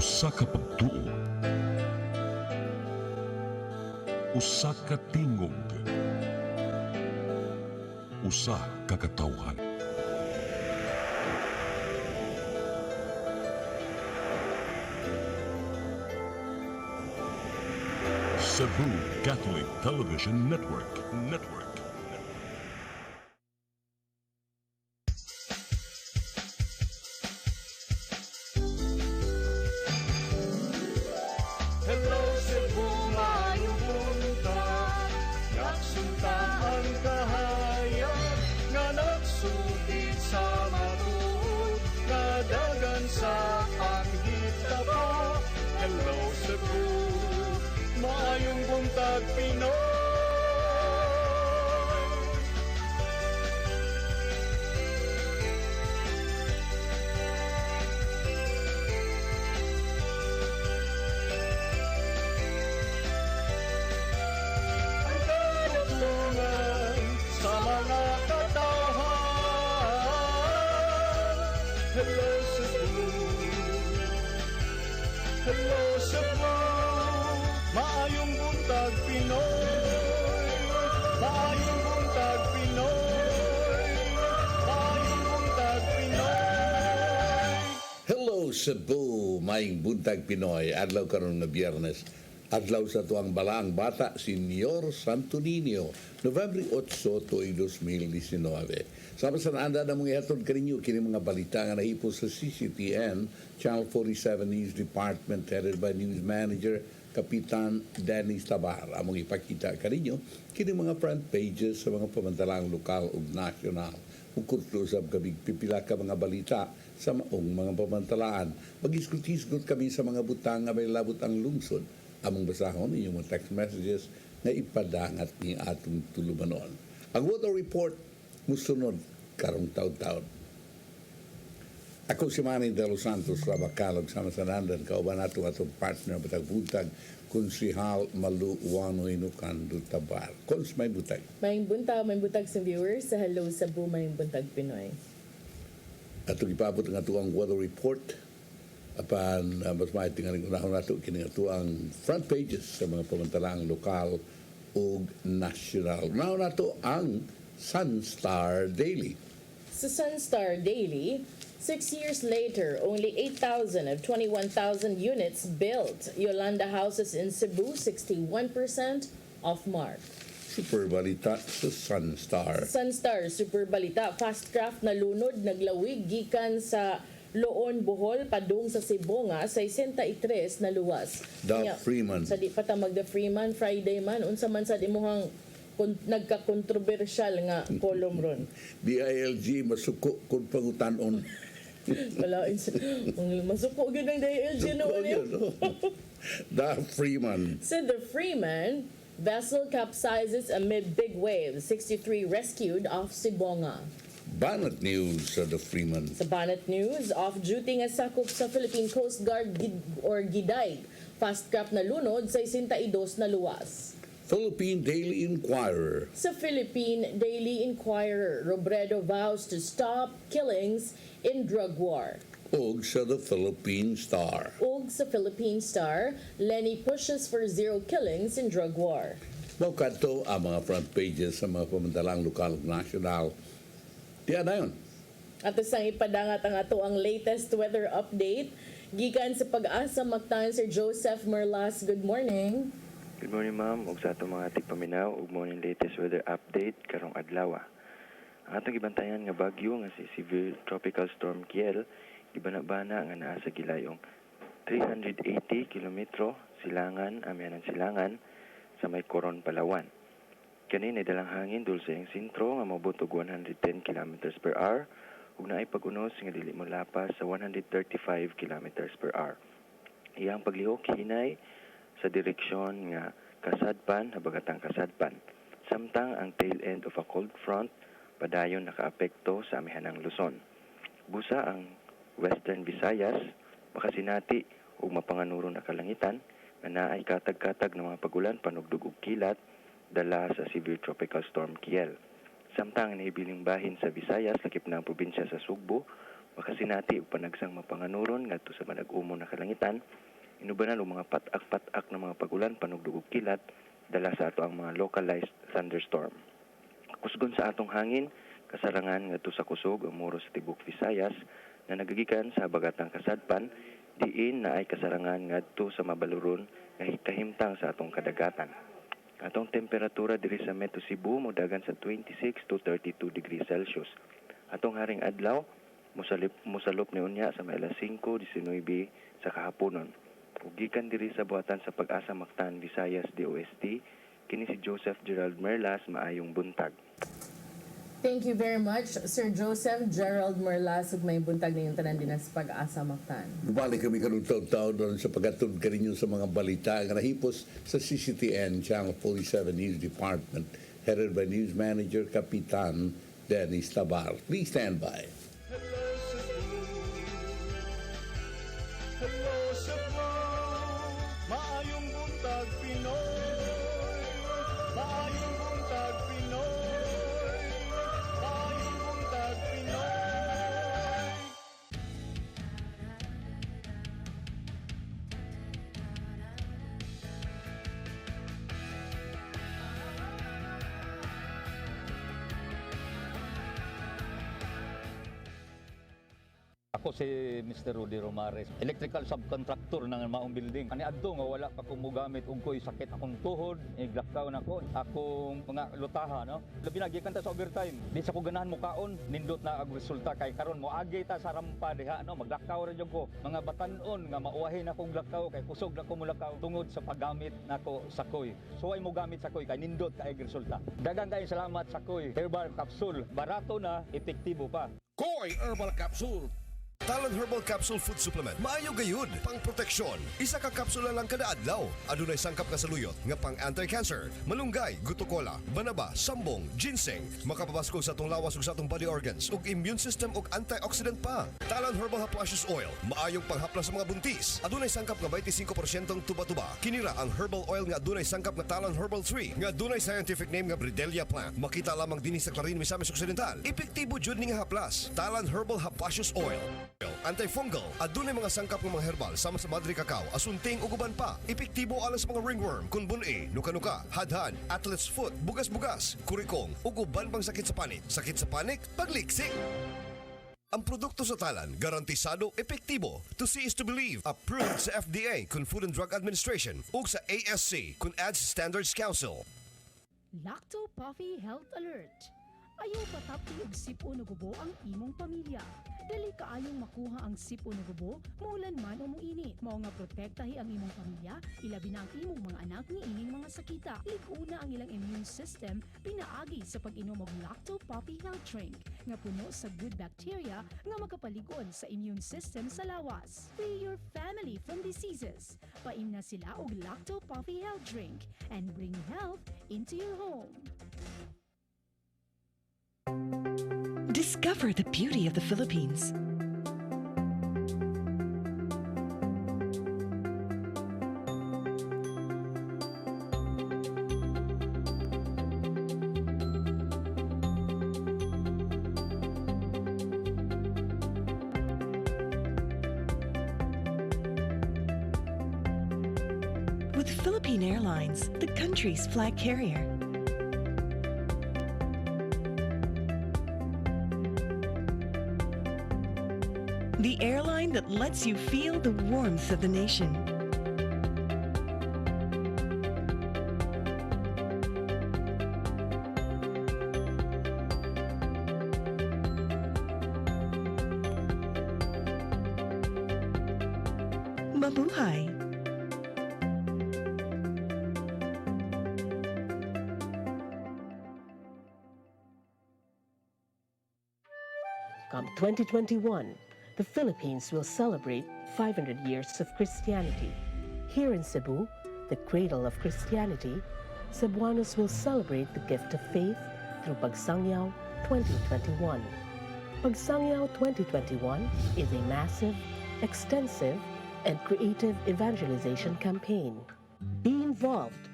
Usa ka pagtuo, usa ka tingog, usa ka katawhan. Cebu Catholic Television Network. Hello Cebu, maayong buntag. Nagsunta ang kahayag nga nagsulid sa matuod, kadagan sa panghitabo. Hello Cebu, maayong buntag Pinoy. Ang katulungan sa mga katawhan. Hello Cebu, hello Cebu, maayong buntag Pinoy, maayong buntag Pinoy, maayong buntag Pinoy. Hello Cebu, maing buntag Pinoy, adlaw karon nga Biyernes. Adlaw sa tuang balaang bata, Senyor Santo Niño, November 8, tuig 2019. Sama sa naanda na mga ihatod kaninyo, kini mga balita nga nahipo sa CCTN, Channel 47 News Department, headed by News Manager Kapitan Dennis Tabar. Among ipakita kaninyo, kini mga front pages sa mga pamantalang lokal ug nasyonal. Ukot sa gabig pipila ka mga balita sa maong mga pamantalaan. Mag-isgot-isgot kami sa mga butang nga may labot ang lungsod. Among basahon inyong mga text messages na ipadangat ni atong tulumanon. Ang weather report musunod karong taud-taud. Ako si Manny De Los Santos, Rabakalog, sama sa nandan, kauban nato atong partner batag buntag, Konsihal Malu Wanoy Nukandu Tabar. Kons may butag. May buntag sa viewers sa Hello Cebu, may buntag Pinoy. Atong ipabot nga ito ang weather report. Apan mas maiting nga unahon nato kini nga ang front pages sa mga pamantalang lokal ug nasyonal. Unahon nato ang Sunstar Daily. Sa Sunstar Daily, 6 years later, only 8,000 of 21,000 units built. Yolanda houses in Cebu, 61% off mark. Super balita sa Sunstar. Sunstar, super balita, fast craft na lunod, naglawig, gikan sa Loon, Bohol, padung sa Cebu nga, 63 na luwas. The Freeman. Sa di pa ta magda Freeman, Friday man, unsa man sa imuhang nagka-controversial nga kolom ron. DILG masuko kung pangutanon. Wala, masuko yun ang DILG noon yun. The Freeman. Said the Freeman, vessel capsizes amid big waves, 63 rescued off Sibonga. Banat news sa The Freeman. Sa Banat News, off-duty nga sakop sa Philippine Coast Guard Giday, fast craft na lunod, 62 na luwas. Philippine Daily Inquirer. Sa Philippine Daily Inquirer, Robredo vows to stop killings in drug war. Og sa The Philippine Star. Ug sa Philippine Star, Lenny pushes for zero killings in drug war. Mao kadto ang mga front pages sa mga pamantalang lokal ug nasyonal. Diya na yun. At isang ipadangat ang ato ang latest weather update. Gikan sa Pag-asa Mactan, Sir Joseph Merlas. Good morning. Good morning, ma'am. Ug sa atong mga tigpaminaw, ug morning latest weather update karong adlaw. Ang atong gibantayan nga bagyo nga si Severe Tropical Storm Kiel, gibana-bana nga naa sa gilayong 380 kilometro silangan, amianan silangan sa may Coron, Palawan. Kani ay dalang hangin dul sa iyang sentro nga moabot og 110 km per hour ug naay pag-unos nga dili molapas sa 135 km per hour. Iyang paglihok hinay sa direksyon nga kasadpan habagatang kasadpan. Samtang ang tail end of a cold front padayon nakaapekto sa amihanang Luzon. Busa ang Western Visayas makasinati ug mapanganuro na kalangitan nga naay katag-katag ng mga pagulan panugdog ug kilat dala sa Severe Tropical Storm Kiel. Samtang naibiling bahin sa Visayas, lakip na ang probinsya sa Cebu, Pakasinati ug panagsang mapanganuron ngadto sa manag-umo na kalangitan, inubanan og mga patak-patak na mga pagulan panugdug ug kilat dala sa ato ang mga localized thunderstorm. Kusgon sa atong hangin, kasarangan ngadto sa kusog ang muro sa tibok Visayas na nagagikan sa habagatang kasadpan diin na ay kasarangan ngadto sa mabaluron nga kahimtang sa atong kadagatan. Atong temperatura diri sa Metro Cebu modagan sa 26 to 32 degrees Celsius. Atong haring adlaw mosalop ni unya sa may alas 5:19 sa kahaponon. Ug gikan diri sa buhatan sa Pag-asa Mactan, Visayas DOST, kini si Joseph Gerald Merlas, maayong buntag. Thank you very much, Sir Joseph Gerald Merlas, ug may buntag ninyong tanan din sa Pag-asa Mactan. Balik kami kanong taon-taon doon sa pagkatod kaninyo sa mga balita nga nahipos sa CCTN Channel 47 News Department, headed by News Manager Kapitan Dennis Tabar. Please stand by. Hello Cebu, hello Cebu, maayong buntag Pinoy, maayong buntag Pinoy, maayong buntag Pinoy. Ako si Mr. Rudy Romares, electrical subcontractor ng maong building. Ani adto nga wala pa ko mogamit og ko'y sakit akong tuhod, glakaw na ko, akong mga lutaha, no. Labi na gikan ta sa overtime. Di sa ko ganahan mo kaon, nindot na ang resulta kay karon mo agi ta sa rampa diha, no. Maglakaw ra jud ko. Mga batan-on nga mauwahin akong glakaw kay kusog na ko mulakaw tungod sa paggamit nako sa koy. So ay mo gamit sa koy kay nindot kay resulta. Daghang kay salamat sa koy. Herbal capsule, barato na, epektibo pa. Koy Herbal Capsule. Talon Herbal Capsule Food Supplement. Maayo gayud, pang proteksyon. Isa ka kapsula lang kada adlaw. Adunay sangkap nga saluyot nga pang anti-cancer, malunggay, gutukola, banaba, sambong, ginseng, makapabaskog sa atong lawas ug sa atong body organs ug immune system ug antioxidant pa. Talon Herbal Haplashes Oil, maayong panghaplas sa mga buntis. Adunay sangkap nga 25% tuba-tuba. Kinira ang herbal oil nga adunay sangkap nga Talon Herbal 3 nga adunay scientific name nga Bridelia plant. Makita lamang dinhi sa Clarin, Misamis Occidental. Epektibo jud ni nga haplas. Talon Herbal Haplashes Oil. Antifungal, adunay mga sangkap ng mga herbal sama sa madri kakao, asunting ug uban pa. Epektibo alas mga ringworm, kunbun-e, nuka-nuka, hadhan, athlete's foot, bugas-bugas, kurikong ug uban pang sakit sa panik. Sakit sa panik, pagliksik. Ang produkto sa Talan, garantisado, epektibo. To see is to believe. Approved sa FDA kun Food and Drug Administration ug sa ASC kun ADS Standards Council. Lacto Puffy Health Alert. Ayaw patapti og sipo na gubo ang imong pamilya. Dali kaayong makuha ang sipo na gubo, maulan man o muinit. Mao nga protektahi ang imong pamilya, ilabi na ang imong mga anak ni ining mga sakita. Ligo na ang ilang immune system, pinaagi sa pag-inom og Lacto Puffy Health Drink nga puno sa good bacteria nga makapaligon sa immune system sa lawas. Free your family from diseases. Paim na sila og Lacto Puffy Health Drink and bring health into your home. Discover the beauty of the Philippines. With Philippine Airlines, the country's flag carrier. The airline that lets you feel the warmth of the nation. Mabuhay! Come 2021, the Philippines will celebrate 500 years of Christianity. Here in Cebu, the cradle of Christianity, Cebuanos will celebrate the gift of faith through Pagsangyaw 2021. Pagsangyaw 2021 is a massive, extensive, and creative evangelization campaign. Be involved,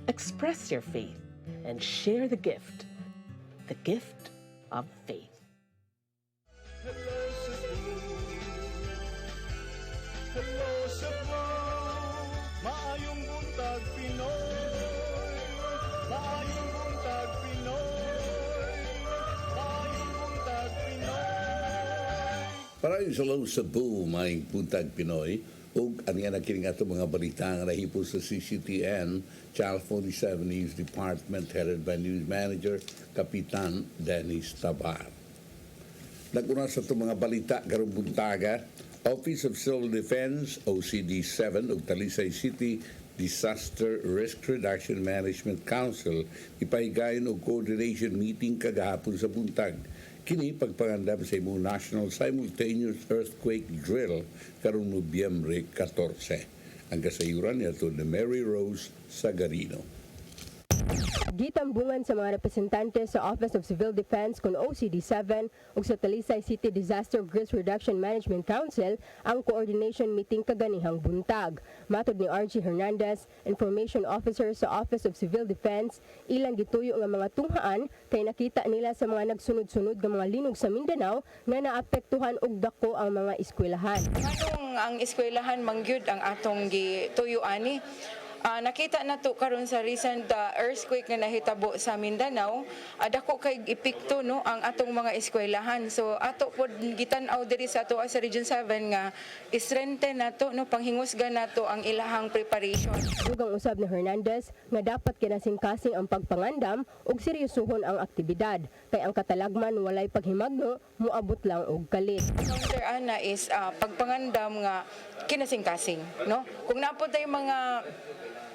express your faith, and share the gift of faith. Hello Cebu, Hello Cebu, maayong buntag Pinoy. Maayong buntag Pinoy. Maayong buntag Pinoy. Maraming salamat sa Cebu, maing puntag Pinoy. Ug ang yan nakiling ato mga balita nga nahipo sa CCTN, Channel 47 News Department, headed by News Manager Kapitan Dennis Tabar. Naguna sa itong mga balita karong buntaga, Office of Civil Defense, OCD-7, ug Talisay City Disaster Risk Reduction Management Council ipahigayon og coordination meeting kagahapon sa buntag. Kini pagpangandam sa imong National Simultaneous Earthquake Drill karong Nobyembre 14. Ang kasayuran niya ni Mary Rose Sagarino. Gitambungan sa mga representante sa Office of Civil Defense kung OCD-7 ug sa Talisay City Disaster Risk Reduction Management Council ang coordination meeting kaganihang buntag. Matod ni RG Hernandez, Information Officer sa Office of Civil Defense, ilang gituyo nga mga tunghaan kay nakita nila sa mga nagsunod-sunod nga mga linog sa Mindanao nga naapektuhan og dako ang mga eskwelahan. Anong ang eskwelahan mangyud ang atong gituyo ani? Nakita na to karon sa recent earthquake nga nahitabo sa Mindanao, dako kay epekto no ang atong mga eskwelahan. So ato pod gitan-aw diri sa ato sa Region 7 nga strengthen nato no panghingusgan nato ang ilahang preparation. Dugang usab ni Hernandez nga dapat kinasing-kasing ang pagpangandam ug seryosohon ang aktibidad kay ang katalagman walay paghimagno moabot lang og kalit. Counter ana is pagpangandam nga kinasing-kasing no. Kung napod tay mga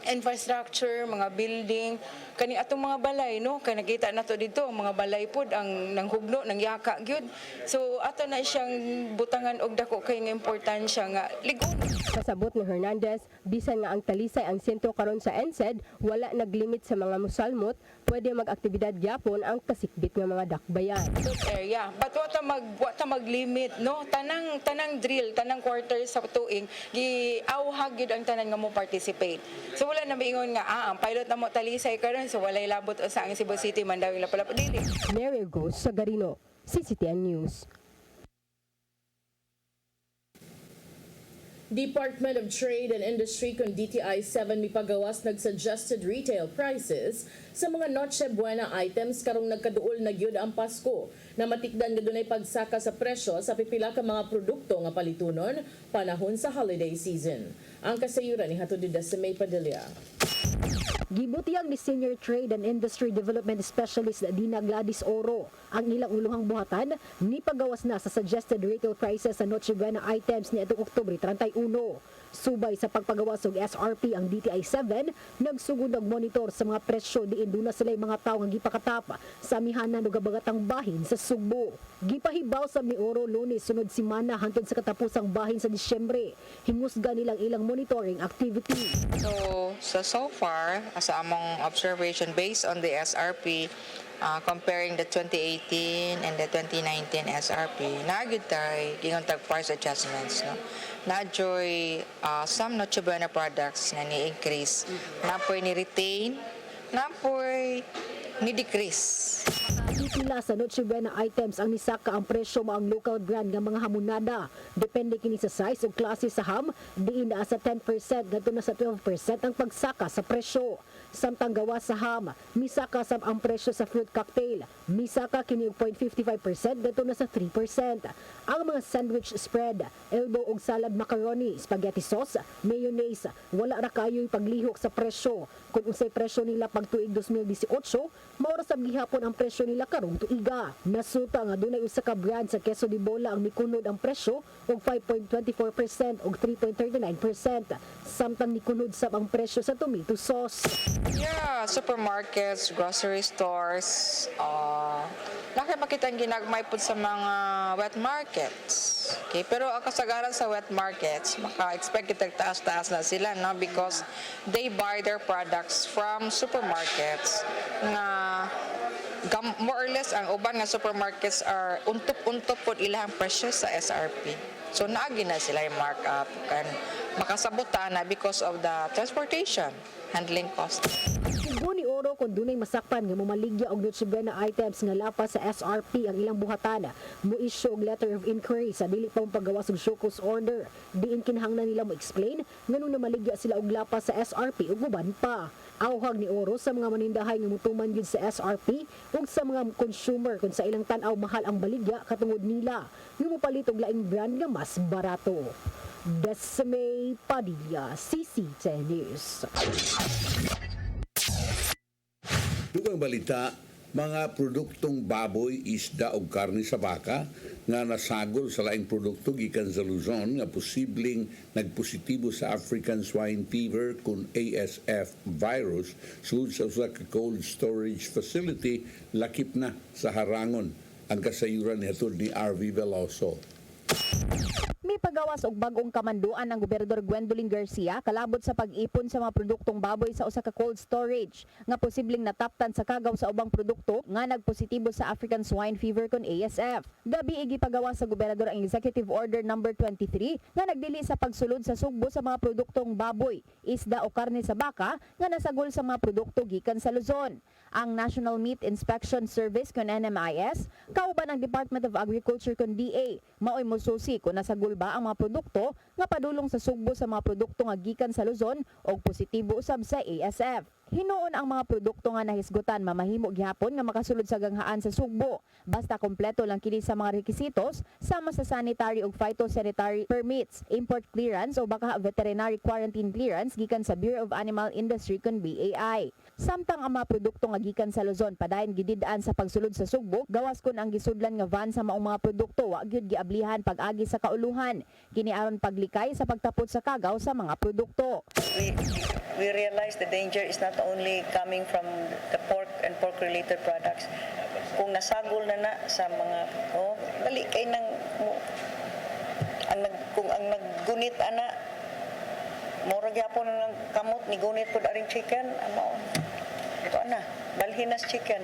infrastructure, mga building, kani atong mga balay no, kay nakita nato dito ang mga balay pod ang nanghugno, nangyaka gyud. So ato na siyang butangan og dako kay nga importansya nga ligon. Pasabot ni Hernandez, bisan nga ang Talisay ang sentro karon sa NSED, wala naglimit sa mga musalmot, pwede mag-aktibidad gyapon ang kasikbit nga mga dakbayan. Area, but wata mag-limit no, tanang drill, tanang quarter sa tuig, giawhag gyud ang tanan nga mo participate. So wala na maingon nga ang pilot na mo Talisay karon so walay labot sa ang Cebu City mandawing lapalap dili. Mary Rose Sagarino, CCTN News. Department of Trade and Industry kung DTI-7 mipagawas nag-suggested retail prices sa mga Noche Buena items karong nagkaduol na gyud ang Pasko na matikdan nga dunay pagsaka sa presyo sa pipila ka mga produkto nga palitunon panahon sa holiday season. Ang kasayuran ni Hatudida sa May Padilla. Gibutiyag ni Senior Trade and Industry Development Specialist Dina Gladys Oro ang ilang uluhang buhatan ni pagawas na sa suggested retail prices sa Noche Buena items ni atong Oktubre 31. Subay sa pagpagawas og SRP ang DTI-7, nagsugod og monitor sa mga presyo diin duna sila mga tawo nga gipakatap sa amihanan ug gabagatang bahin sa Cebu. Gipahibaw sa ni Oro Lunes sunod semana hangtod sa katapusang bahin sa Disyembre. Hingusga nilang ilang monitoring activity. So far, sa among observation based on the SRP, comparing the 2018 and the 2019 SRP, nagid tay gingon tag price adjustments no. Najoy some Noche Buena products na ni-increase. Napoy ni-retain, napoy ni-decrease. Itila sa Noche Buena items ang nisaka ang presyo mo ang local brand nga mga hamonada. Depende kini sa size o klase sa ham, diin na sa 10% ngadto na sa 12% ang pagsaka sa presyo. Samtang gawa sa ham, misaka sab ang presyo sa fruit cocktail. Misaka kini og 0.55% ngadto na sa 3%. Ang mga sandwich spread, elbow og salad macaroni, spaghetti sauce, mayonnaise, wala ra kayo'y paglihok sa presyo. Kung unsay presyo nila pag tuig 2018, maura sab gihapon ang presyo nila karong tuiga. Nasuta nga dunay usa ka brand sa queso de bola ang nikunod ang presyo og 5.24% og 3.39%. Samtang nikunod sab ang presyo sa tomato sauce. Yeah, supermarkets, grocery stores, laki makita ang ginagmay po sa mga wet markets. Okay, pero ang kasagaran sa wet markets, maka-expect kita taas-taas na sila, no? Because they buy their products from supermarkets nga more or less ang uban nga supermarkets are untop-untop po ilang presyo sa SRP. So naagi na sila yung markup kan makasabota na because of the transportation handling cost. Sigo ni Oro kung dunay masakpan nga mamaligya og Noche Buena items nga lapas sa SRP ang ilang buhatan, mo issue og letter of inquiry sa dili pang paggawas og show cause order. Diin kinahanglan nila mo explain nganong namaligya sila og lapas sa SRP ug uban pa. Awhag ni Oro sa mga manindahay nga mutuman gyud sa SRP ug sa mga consumer kung sa ilang tan-aw mahal ang baligya katungod nila nga mopalit og laing brand nga mas barato. Desme Padilla, CC10 News. Dugang balita, mga produktong baboy, isda o karne sa baka nga nasagol sa laing produkto gikan sa Luzon nga posibleng nagpositibo sa African swine fever kun ASF virus sud sa usa ka cold storage facility lakip na sa Harangon. Ang kasayuran ni hatod ni RV Veloso. May pagawas og bagong kamanduan ng Gobernador Gwendolyn Garcia kalabot sa pag-ipon sa mga produktong baboy sa usa ka cold storage nga posibleng nataptan sa kagaw sa ubang produkto nga nagpositibo sa African swine fever kon ASF. Gabi igipagawas sa gobernador ang Executive Order number 23 nga nagdili sa pagsulod sa sugbo sa mga produktong baboy, isda o karne sa baka nga nasagol sa mga produkto gikan sa Luzon. Ang National Meat Inspection Service kon NMIS kauban ang Department of Agriculture kon DA maoy mosusi kung nasagol ba ang mga produkto nga padulong sa sugbo sa mga produkto nga gikan sa Luzon o positibo usab sa ASF. Hinuon ang mga produkto nga nahisgutan mamahimo gihapon nga makasulod sa ganghaan sa sugbo basta kompleto lang kini sa mga rekisitos sama sa sanitary ug phytosanitary permits, import clearance o baka veterinary quarantine clearance gikan sa Bureau of Animal Industry kon BAI. Samtang ang mga produkto nga gikan sa Luzon padayon gidid-an sa pagsulod sa sugbo gawas kon ang gisudlan nga van sa maong mga produkto wa gyud giablihan pag-agi sa kauluhan kini aron paglikay sa pagtapot sa kagaw sa mga produkto. We realize the danger is not only coming from the pork and pork-related products. Kung nasagol na sa mga, dali kay nang, kung ang naggunit ana, mura gyapon ng kamot ni gunit pod aring chicken, ito ana, balhinas chicken.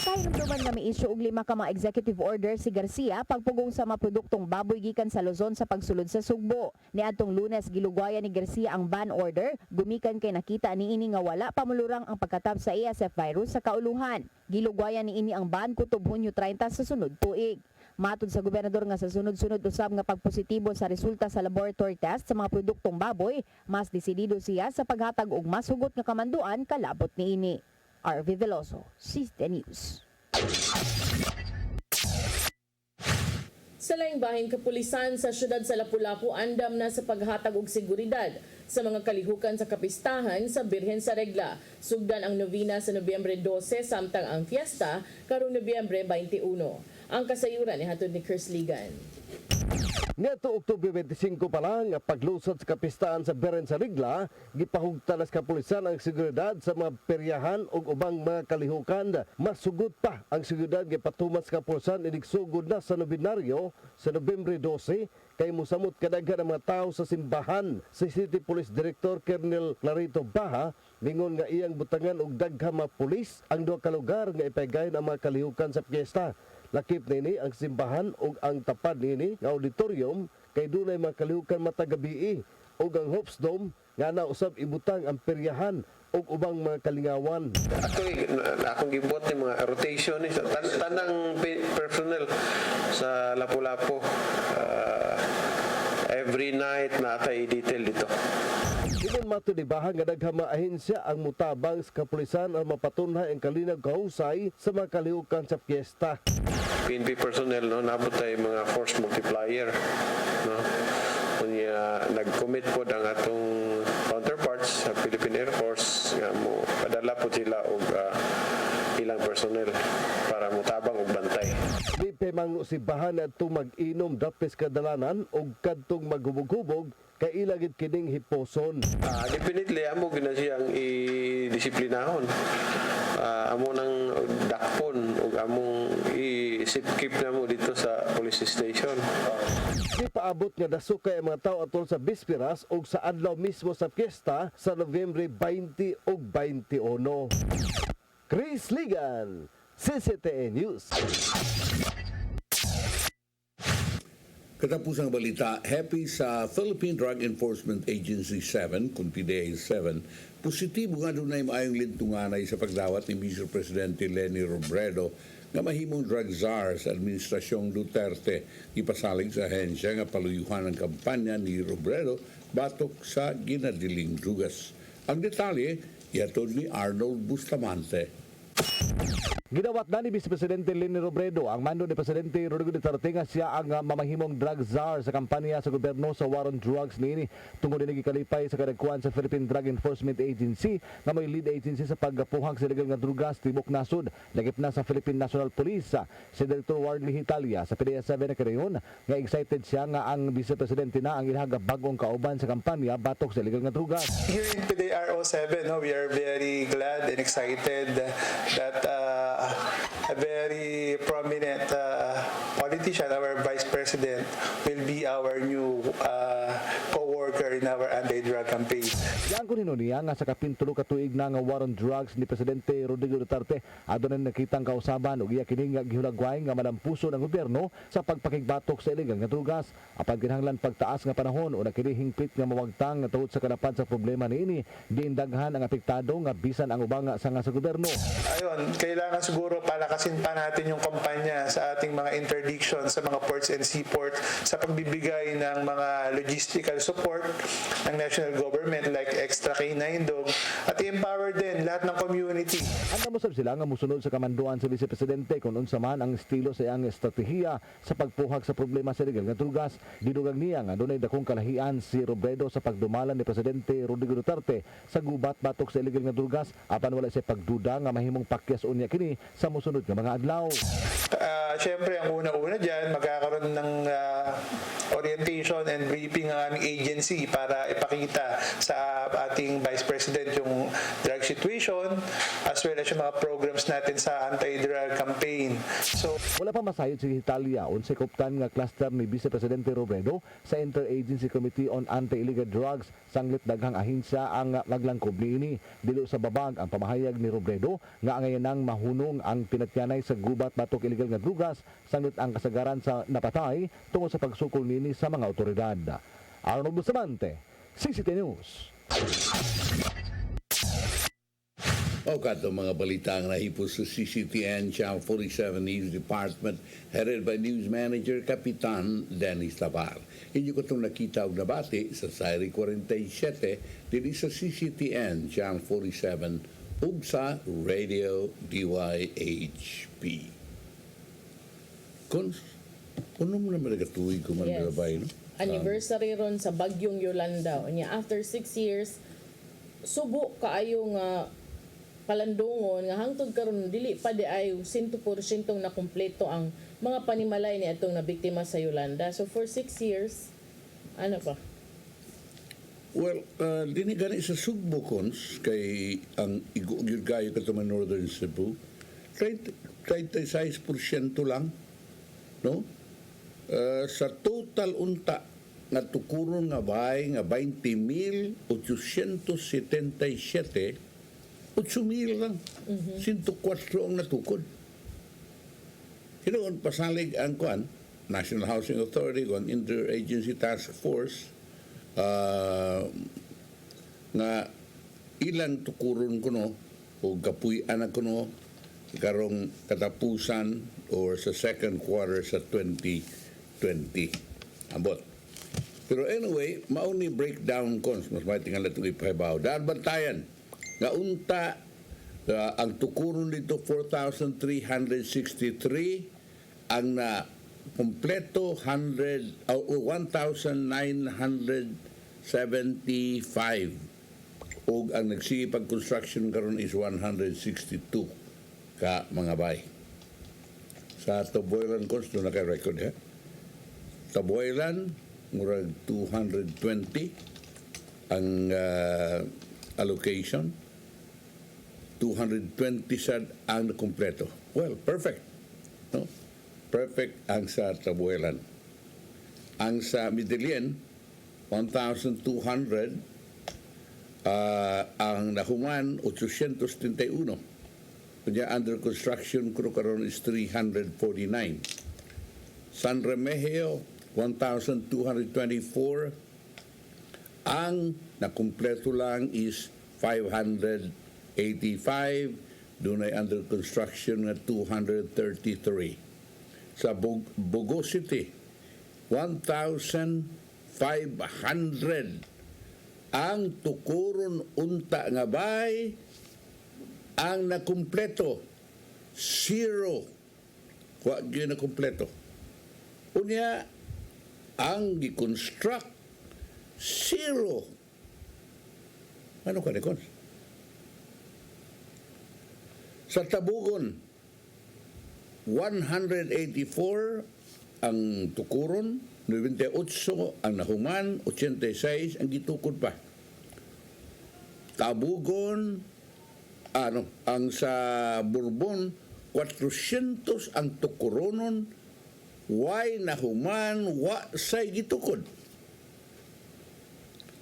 Kahinumduman nga may issue og 5 ka mga executive order si Garcia pagpugong sa mga produktong baboy gikan sa Luzon sa pagsulod sa sugbo. Niadtong Lunes gilugwayan ni Garcia ang ban order gumikan kay nakita niini nga wala pamulurang ang pagkatab sa ASF virus sa kauluhan. Gilugwayan niini ang ban kutob Hunyo 30 sa sunod tuig. Matud sa gobernador nga sa sunod-sunod usab nga pagpositibo sa resulta sa laboratory test sa mga produktong baboy, mas desidido siya sa paghatag og mas hugot nga kamanduan kalabot niini. RV Veloso, CC10 News. Sa laing bahin kapulisan sa syudad sa Lapu-Lapu andam na sa paghatag og seguridad sa mga kalihukan sa kapistahan sa Birhen sa Regla. Sugdan ang novena sa Nobyembre 12 samtang ang fiesta karong Nobyembre 21. Ang kasayuran ni hatod ni Chris Ligan. Neto Oktubre 25 pa lang paglusad sa kapistahan sa Birhen sa Regla, gipahugtan sa kapulisan ang seguridad sa mga peryahan ug ubang mga kalihukan. Masugod pa ang seguridad gipatumas sa kapulisan inigsugod na sa nobinaryo sa Nobyembre 12 kay musamot kadaghan ang mga tao sa simbahan. Si City Police Director Colonel Clarito Baha mingon nga iyang butangan og daghang mga pulis ang duha ka lugar nga ipagayon ang mga kalihukan sa piyesta. Lakip nini ang simbahan ug ang tapad nini nga auditorium kay dunay mga kalihukan matag gabi ug ang Hopes Dome nga na usab ibutang ang peryahan ug ubang mga kalingawan. Akong gibot ni mga rotation sa tanang personnel sa Lapu-Lapu. Every night na atay detail dito. Inon mato ni Baha nga daghang mga ahensya ang mutabang sa kapulisan ang mapatunhay ang kalinag kahusay sa mga kalihukan sa piyesta. PNP personnel nabot tay mga force multiplier kunya nag-commit po ang atong counterparts sa Philippine Air Force nga mo padala po sila og ilang personnel para mutabang og bantay. Di pemangno si Baha na mag-inom dapis kadalanan og kadtong maghubog-hubog kay ilagid kining hiposon. Definitely amo gina siyang i-disiplinahon. Amo nang dakpon ug among i-keep na mo dito sa police station. Di paabot nga dasukay ang mga tao atol sa Bispiras ug sa adlaw mismo sa piyesta sa Nobyembre 20 ug 21. Chris Ligan, CCTN News. Katapusang balita, happy sa Philippine Drug Enforcement Agency 7, kung PDA 7, positibo nga doon ay maayong lintunganay sa pagdawat ni Vice Presidente Leni Robredo nga mahimong drug czar sa Administrasyong Duterte. Ipasalig sa ahensya nga paluyuhan ang kampanya ni Robredo batok sa ginadiling drugas. Ang detalye, ihatod ni Arnold Bustamante. Ginawat na ni Vice Presidente Leni Robredo ang mando ni Presidente Rodrigo Duterte nga siya ang mamahimong drug czar sa kampanya sa gobyerno sa war on drugs niini tungod ni gikalipay sa kadagkuan sa Philippine Drug Enforcement Agency nga may lead agency sa pagpuhag sa illegal nga drugas tibok nasud lagip na sa Philippine National Police. Si Director Wardley Hitalia sa PDS-7 na kadayon nga excited siya nga ang Vice Presidente na ang ilaga bagong kauban sa kampanya batok sa illegal nga drugas. Here in PDRO7, we are very glad and excited that a very prominent politician, our Vice President, will be our new co-worker in our anti-drug campaign. Yan ko niya nga sa kapintulo katuig na nga war on drugs ni Presidente Rodrigo Duterte adunay nakitang kausaban ug iya kini nga gihulagway nga malampuso ng gobyerno sa pagpakigbatok sa illegal nga drugas apan kinahanglan pagtaas nga panahon o nakini hingpit nga mawagtang nga tungod sa kalapad sa problema niini giindaghan ang apektado nga bisan ang ubang sa gobyerno. Ayun, kailangan siguro palakasin pa natin yung kampanya sa ating mga interdiction sa mga ports and seaports sa pagbibigay ng mga logistical support ng national government like extra K9 dog at i-empower din lahat ng community. Ang namusab sila nga musunod sa kamanduan sa Vice Presidente kung unsa man ang estilo sa iyang estratehiya sa pagpuhag sa problema sa illegal nga drugas. Didugang niya nga dunay dakong kalahian si Robredo sa pagdumalan ni Presidente Rodrigo Duterte sa gubat batok sa illegal nga drugas apan wala siya pagduda nga mahimong pakyas unya kini sa musunod nga mga adlaw. Siyempre, ang una-una dyan, magkakaroon ng orientation and briefing ang aming agency para ipakita sa ating Vice President yung drug situation as well as yung mga programs natin sa anti-drug campaign. So, wala pa masayod si Italia unsay koptan nga cluster ni Vice Presidente Robredo sa Interagency Committee on Anti-Illegal Drugs sanglit daghang ahensya ang naglangkob niini. Dilo sa babag ang pamahayag ni Robredo nga ngayon mahunong ang pinatyanay sa gubat batok illegal nga drugas sanglit ang kasagaran sa napatay tungod sa pagsukol nini sa mga otoridad. Arnold Bustamante, CCTV News. O kato mga balita ang nahipos sa CCTN Channel 47 News Department headed by News Manager Kapitan Dennis Tabar. Inyo ko itong nakita og nabati sa Sayri 47 dili sa CCTN Channel 47 ug sa Radio DYHP. Kuno mo naman nagatuig ko man nabay, no? Anniversary ron sa Bagyong Yolanda. After 6 years, subo kaayong palandungon nga hangtod karon dili pa di ay 100% na kumpleto ang mga panimalay ni atong nabiktima sa Yolanda. So for 6 years, ano pa? Well, dini gani sa Sugbo cons kay ang igugyud kayo katong Northern Cebu 36% lang, no? Sa total unta nga tukuron nga bahay nga 20,877 8,000 lang. 104 ang natukod. Hinoon pasalig ang kuan National Housing Authority kon Interagency Task Force nga ilang tukuron kuno o gapuy-an kuno karong katapusan or sa second quarter sa 2020. Ambot. Pero anyway, mauni breakdown cons mas may tingala itong ipahibaw. Dahil bantayan, nga unta ang tukuron dito 4,363 ang na kompleto 1,975 ug ang nagsige pag construction karon is 162 ka mga bay. Sa Taboylan cons do na kay record ha. Taboylan murag 220 ang allocation. 220 sad ang kompleto. Well, perfect. No? Perfect ang sa Tabuelan. Ang sa Midilien, 1,200. Ang Nahuman, 831. Kanya under construction crew karon is 349. San Remigio, 1,224. Ang nakumpleto lang is 585. Doon ay under construction na 233. Sa Bogo City, 1,500. Ang tukuron unta nga bay ang nakumpleto. 0. Wa gyud na kumpleto. Unya ang gi-construct 0. Ano ka nikon? Sa Tabugon, 184 ang tukuron, 98 ang nahuman, 86 ang gitukod pa. Tabugon, ang sa Bourbon, 400 ang tukuronon, way nahuman, wa say gitukod.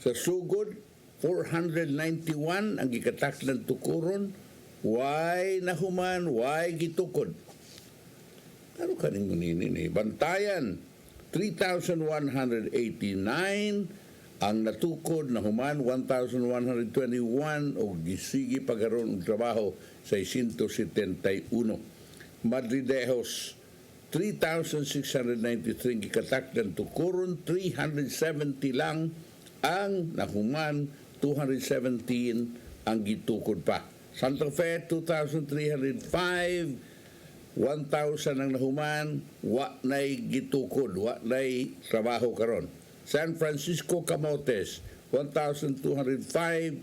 Sa Sugod, 491 ang gikataklan tukuron, way nahuman, way gitukod. Ano kaning nini? Bantayan, 3,189 ang natukod na human, 1,121 o gisigi pagkaroon ng trabaho, 671. Madridejos, 3,693 gikataklan tukuron, 370 lang ang nahuman, 217 ang gitukod pa. Santa Fe, 2,305, 1,000 ang nahuman, wa na'y gitukod, wa na'y trabaho karon. San Francisco, Camotes, 1,205,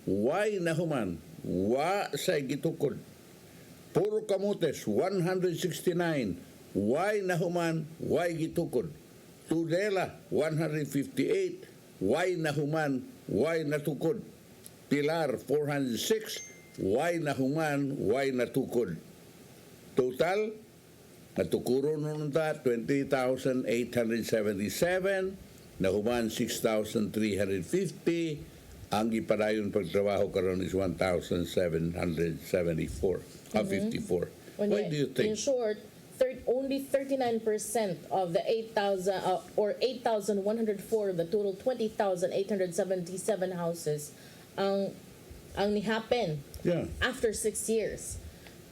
way nahuman, wa say gitukod. Puro Camotes, 169, way nahuman, way gitukod. Tudela, 158, way nahuman, way natukod. Pilar, 406, way nahuman, way natukod. Total, natukuro nun ta 20,877, nahuman 6,350, ang ipadayon pagtrabaho karon is 1,774, 54. Why do you think? In short, only 39% of the 8,000 or 8,104 of the total 20,877 houses ang ni-happen after 6 years.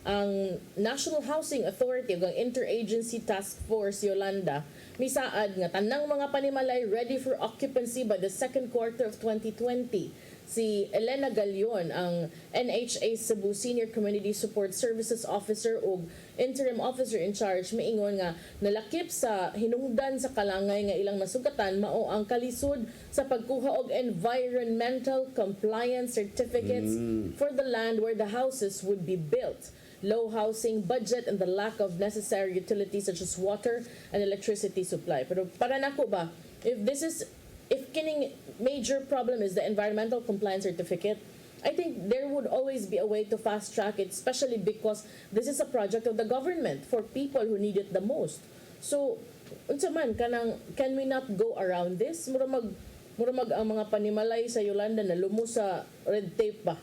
Ang National Housing Authority ug ang Interagency Task Force Yolanda misaad nga tanang mga panimalay ready for occupancy by the second quarter of 2020. Si Elena Galion, ang NHA Cebu Senior Community Support Services Officer ug Interim Officer in Charge, miingon nga nalakip sa hinungdan sa kalangay nga ilang masugatan mao ang kalisod sa pagkuha og environmental compliance certificates for the land where the houses would be built, low housing budget, and the lack of necessary utilities such as water and electricity supply. Pero para nako ba, if kining major problem is the environmental compliance certificate, I think there would always be a way to fast track it, especially because this is a project of the government for people who need it the most. So, unsa man can we not go around this? Mura mag ang mga panimalay sa Yolanda na lumo sa red tape ba?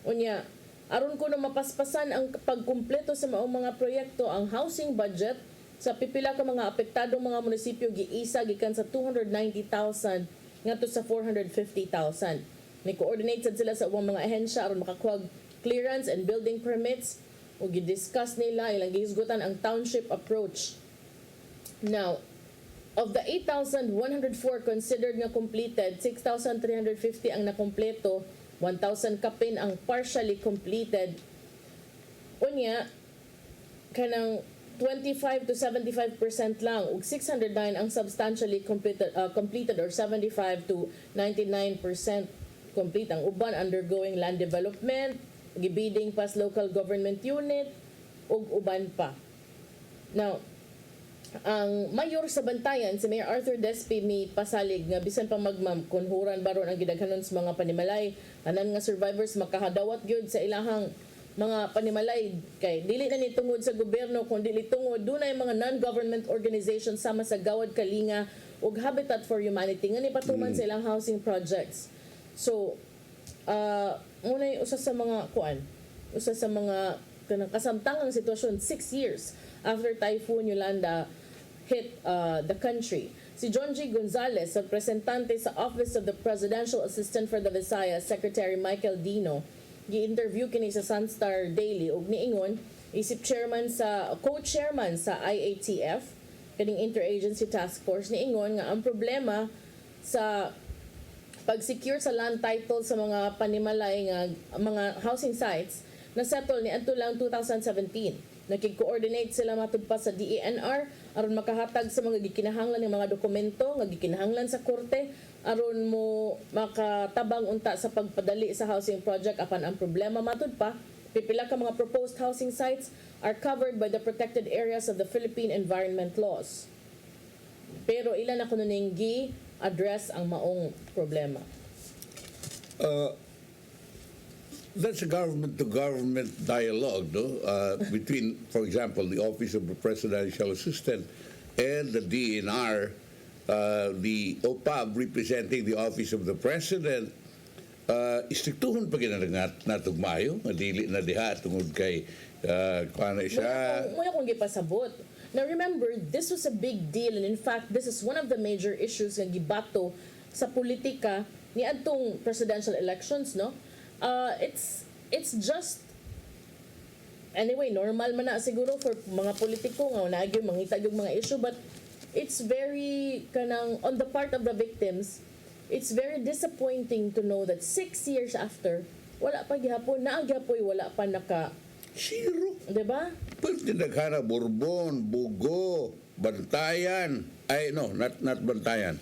Unya, aron ko na mapaspasan ang pagkumpleto sa mga proyekto, ang housing budget sa pipila ka mga apektadong mga munisipyo giisa gikan sa 290,000 ngadto sa 450,000. May coordinate sila sa ubang mga ahensya aron makakuha clearance and building permits o gidiscuss nila ilang gihisgutan ang township approach. Now, of the 8,104 considered nga completed, 6,350 ang nakompleto, 1,000 kapin ang partially completed. Unya, kanang 25 to 75% lang ug 609 ang substantially completed or 75 to 99% complete. Ang uban undergoing land development, gibidding pas local government unit ug uban pa. Now, ang mayor sa Bantayan, si Mayor Arthur Despi, mi pasalig nga bisan pa magmam kunhuran baron ang gidaghanon sa mga panimalay, tanan nga survivors makahadawat gyud sa ilahang mga panimalay kay dili na ni tungod sa gobyerno kundi tungod dunay mga non-government organizations sama sa Gawad Kalinga ug Habitat for Humanity nga ni patuman sa ilang housing projects. So unay usa sa mga kanang kasamtangang sitwasyon 6 years after Typhoon Yolanda, hit the country. Si John G. Gonzales, representante sa Office of the Presidential Assistant for the Visayas, Secretary Michael Dino, gi-interview kini sa Sunstar Daily ug niingon isip co-chairman sa IATF kaning Interagency Task Force, niingon nga ang problema sa pag-secure sa land title sa mga panimalay nga mga housing sites na settle ni adto lang 2017. Nakig-coordinate sila matud pa sa DENR aron makahatag sa mga gikinahanglan ng mga dokumento nga gikinahanglan sa korte aron mo makatabang unta sa pagpadali sa housing project. Apan ang problema matud pa, pipila ka mga proposed housing sites are covered by the protected areas of the Philippine environment laws. Pero ilan na kuno ning gi-address ang maong problema. That's a government-to-government dialogue, no? Between, for example, the Office of the Presidential Assistant and the DNR, the OPAB representing the Office of the President. Istriktuhon pa ginanagat natugmayo, madili na diha tungod kay kuana siya. Muna kong gipasabot. Now remember, this was a big deal, and in fact, this is one of the major issues nga gibato sa politika ni adtong presidential elections, no? It's just anyway, normal man na siguro for mga politiko nga nagyo mangita yung mga issue, but it's very kanang on the part of the victims, it's very disappointing to know that 6 years after wala pa gihapon, naagyapoy wala pa naka zero. Diba? Pwede naghana Bourbon, Bugo, Bantayan, not Bantayan,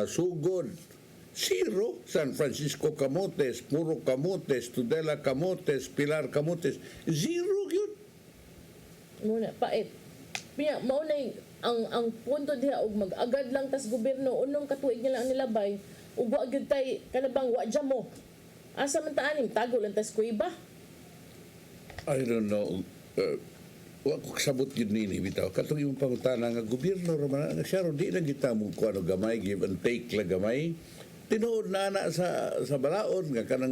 Sugod, zero. San Francisco Camotes, Puro Camotes, Tudela Camotes, Pilar Camotes, zero yun. Muna, pait. Mauna ang punto diha og mag-agad lang tas gobyerno unong katuig nila ang nilabay ug wa gyud tay kanabang wa dya mo. Asa man ta anim tago lang tas kuiba. I don't know. Wa ko kasabot yun nini bitaw. Katong imong pangutana nga gobyerno raman na siya ron di lang kita mo kuano gamay, give and take la gamay. Tinuod na sa balaod nga kana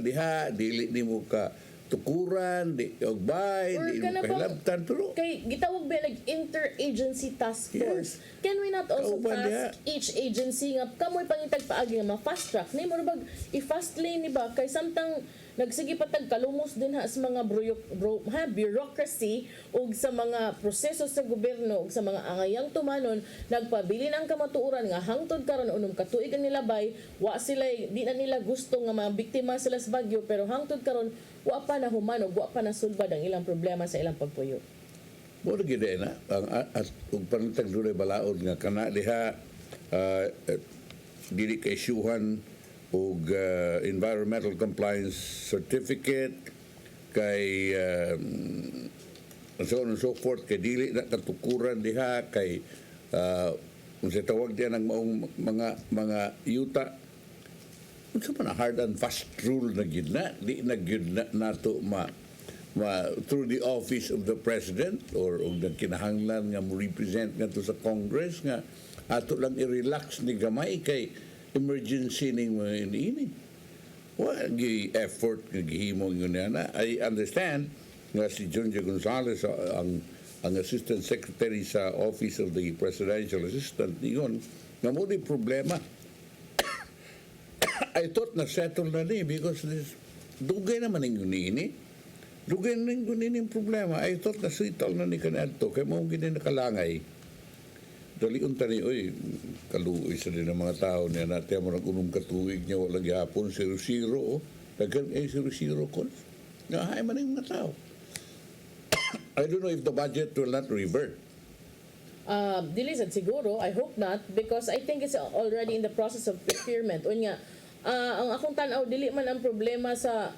diha dili nimo ka tukuran di ogbay di mo kahilabtan tulo kay gitawag ba interagency task force. Yes. Can we not also Kauban task each agency nga kamoy pangitag paagi nga ma-fast track ni mo bag i-fast lane ni ba kay samtang nagsige patag kalumos din ha sa mga bureaucracy ug sa mga proseso sa gobyerno ug sa mga angayang tumanon nagpabilin ang kamatuoran nga hangtod karon unom katuig ang nilabay wa sila di na nila gusto nga mga biktima sila sa bagyo pero hangtod karon wa pa na humanog wa pa na sulbad ang ilang problema sa ilang pagpuyo. mo gid na ang ug panitag dunay balaod nga kana diha dili kay isyuhan og environmental compliance certificate kay so on and so forth kay dili na katukuran diha kay kung sa tawag diyan ang maong mga yuta unsa man hard and fast rule na gid na di na gid na nato through the office of the president or og kinahanglan nga mo represent ngadto sa Congress nga ato lang i-relax ni gamay kay emergency ning mga ini. Gi effort nga gihimo yun na. I understand nga si John G. Gonzales ang Assistant Secretary sa Office of the Presidential Assistant yun nga mo di problema. I thought na settle na ni because dugay naman yung ini. Dugay na yung problema. I thought na settle na ni kanadto kay mo gini nakalangay. Dali unta ni oy kaluoy sa din ng mga tao niya natin mo nag-unom katuig niya wala gihapon 0-0 daghan 0-0 kon nga hay man yung mga tao. I don't know if the budget will not revert. Dili sad siguro, I hope not because I think it's already in the process of procurement. Unya ang akong tan-aw dili man ang problema sa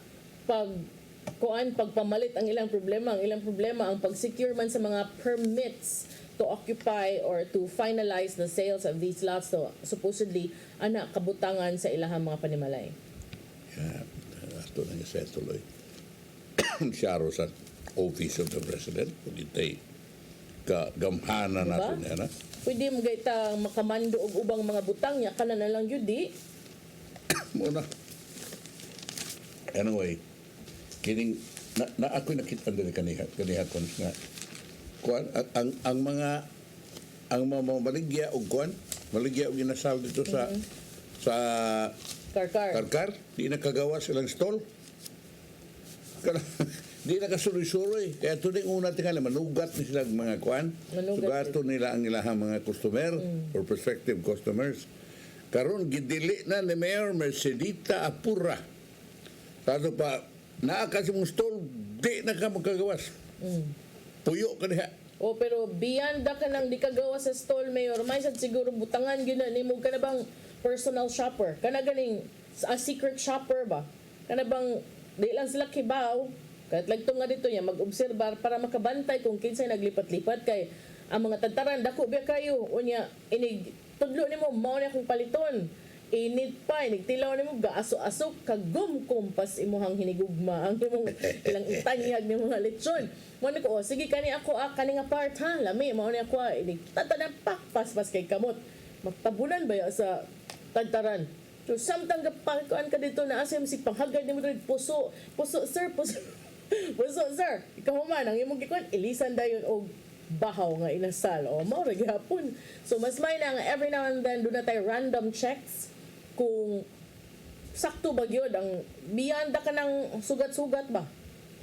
pagpamalit ang ilang problema ang pag-secure man sa mga permits to occupy or to finalize the sales of these lots to supposedly ana kabutangan sa ilahang mga panimalay. Yeah, ato na sa tuloy. Siya sa Office of the President, pagitay kagamhanan nato niya na. Pwede mo gaita makamando og ubang mga butang niya kana na lang yun di. Muna. Anyway, kining na ako nakita din kaniha kon nga kuan ang mga maligya og kuan, maligya og inasal dito sa karkar, di nakagawa silang stall. Di nakasuroy-suroy. Kaya ito din una tingala, manugat ni silang mga kuan. Sugato nila ang ilahang mga customer or prospective customers. Karon gidili na ni Mayor Mercedita Apura. Tato pa, naaka si mong stall, di na ka magkagawas. Puyo ka diha. Pero beyond ka nang di kagawa sa stall, Mayor, may sad siguro butangan gina nimo ka na bang personal shopper? Kana ganing a secret shopper ba? Kana bang di lang sila kibaw? Kahit lagto nga dito niya, mag-obserbar para makabantay kung kinsay naglipat-lipat kay ang mga tantaran, dako biya kayo. Unya, inig, tudlo ni mo, mao na akong paliton. Init pa, inigtilaw ni mo, gaaso-aso, kagum kumpas imuhang hinigugma. Ang imong ilang itanyag ni mga lechon. Mao ni ko, sige, kani ako, kani nga part, ha, lami, mao ni ako, inig, tatanan pas kay kamot. Magtabunan ba ya sa tantaran? So, samtang gapakuan ka dito na asim si panghagad ni mo dito, puso, sir, puso. Puso, sir, ikaw man, ang imong gikuan, ilisan dayon og bahaw nga inasal. Mao ra gyapon. So mas may na nga every now and then do na tayo random checks kung sakto ba gyud ang beyond ka ng sugat-sugat ba.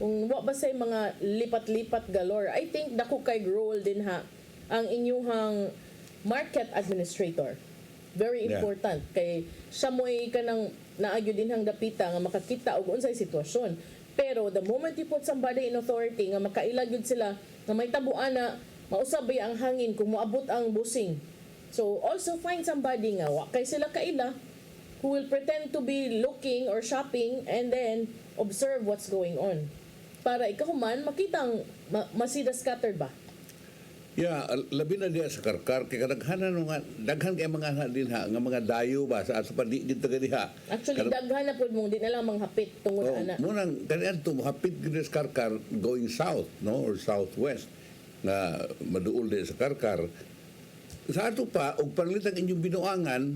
Kung wa ba say mga lipat-lipat galore. I think dako kay role din ha ang inyuhang market administrator. Very important kay siya mo'y kanang naagyo din hang dapita nga makakita og unsay sitwasyon. Pero the moment you put somebody in authority nga makailag yun sila nga may tabuan na mausabay ang hangin kung moabot ang busing. So also find somebody nga wa kay sila kaila who will pretend to be looking or shopping and then observe what's going on. Para ikaw man makitang masida scattered ba? Yeah, labi na diya sa karkar kay kadaghanan nga daghan kay mga dinha nga mga dayo ba sa padi dito diha. Actually daghan na pud mong di na lang manghapit tungod ana. Munang kanian to hapit gid sa karkar going south, no, or southwest nga maduol di sa karkar. Sa ato pa og panglitan inyong binuangan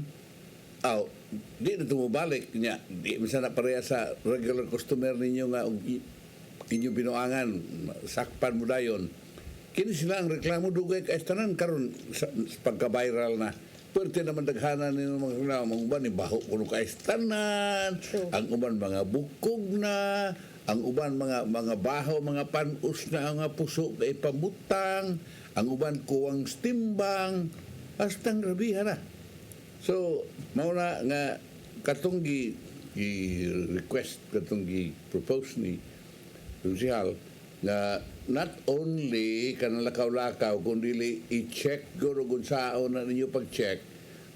di na tumubalik niya di minsan na pareha sa regular customer ninyo nga og inyong binuangan sakpan mo dayon. Kini sila ang reklamo dugay ka estanan karon sa pagka-viral na. Pwerte naman daghanan ni mga reklamo mga uban ni baho kuno ka estanan, ang uban mga bukog na, ang uban mga baho, mga panus na ang puso kay pamutang, ang uban kuwang stimbang, hastang rabiha na. So, mao na nga katong request katong propose ni Lucial na not only kanalakaw-lakaw kundi i-check guro kung saan na ninyo pag-check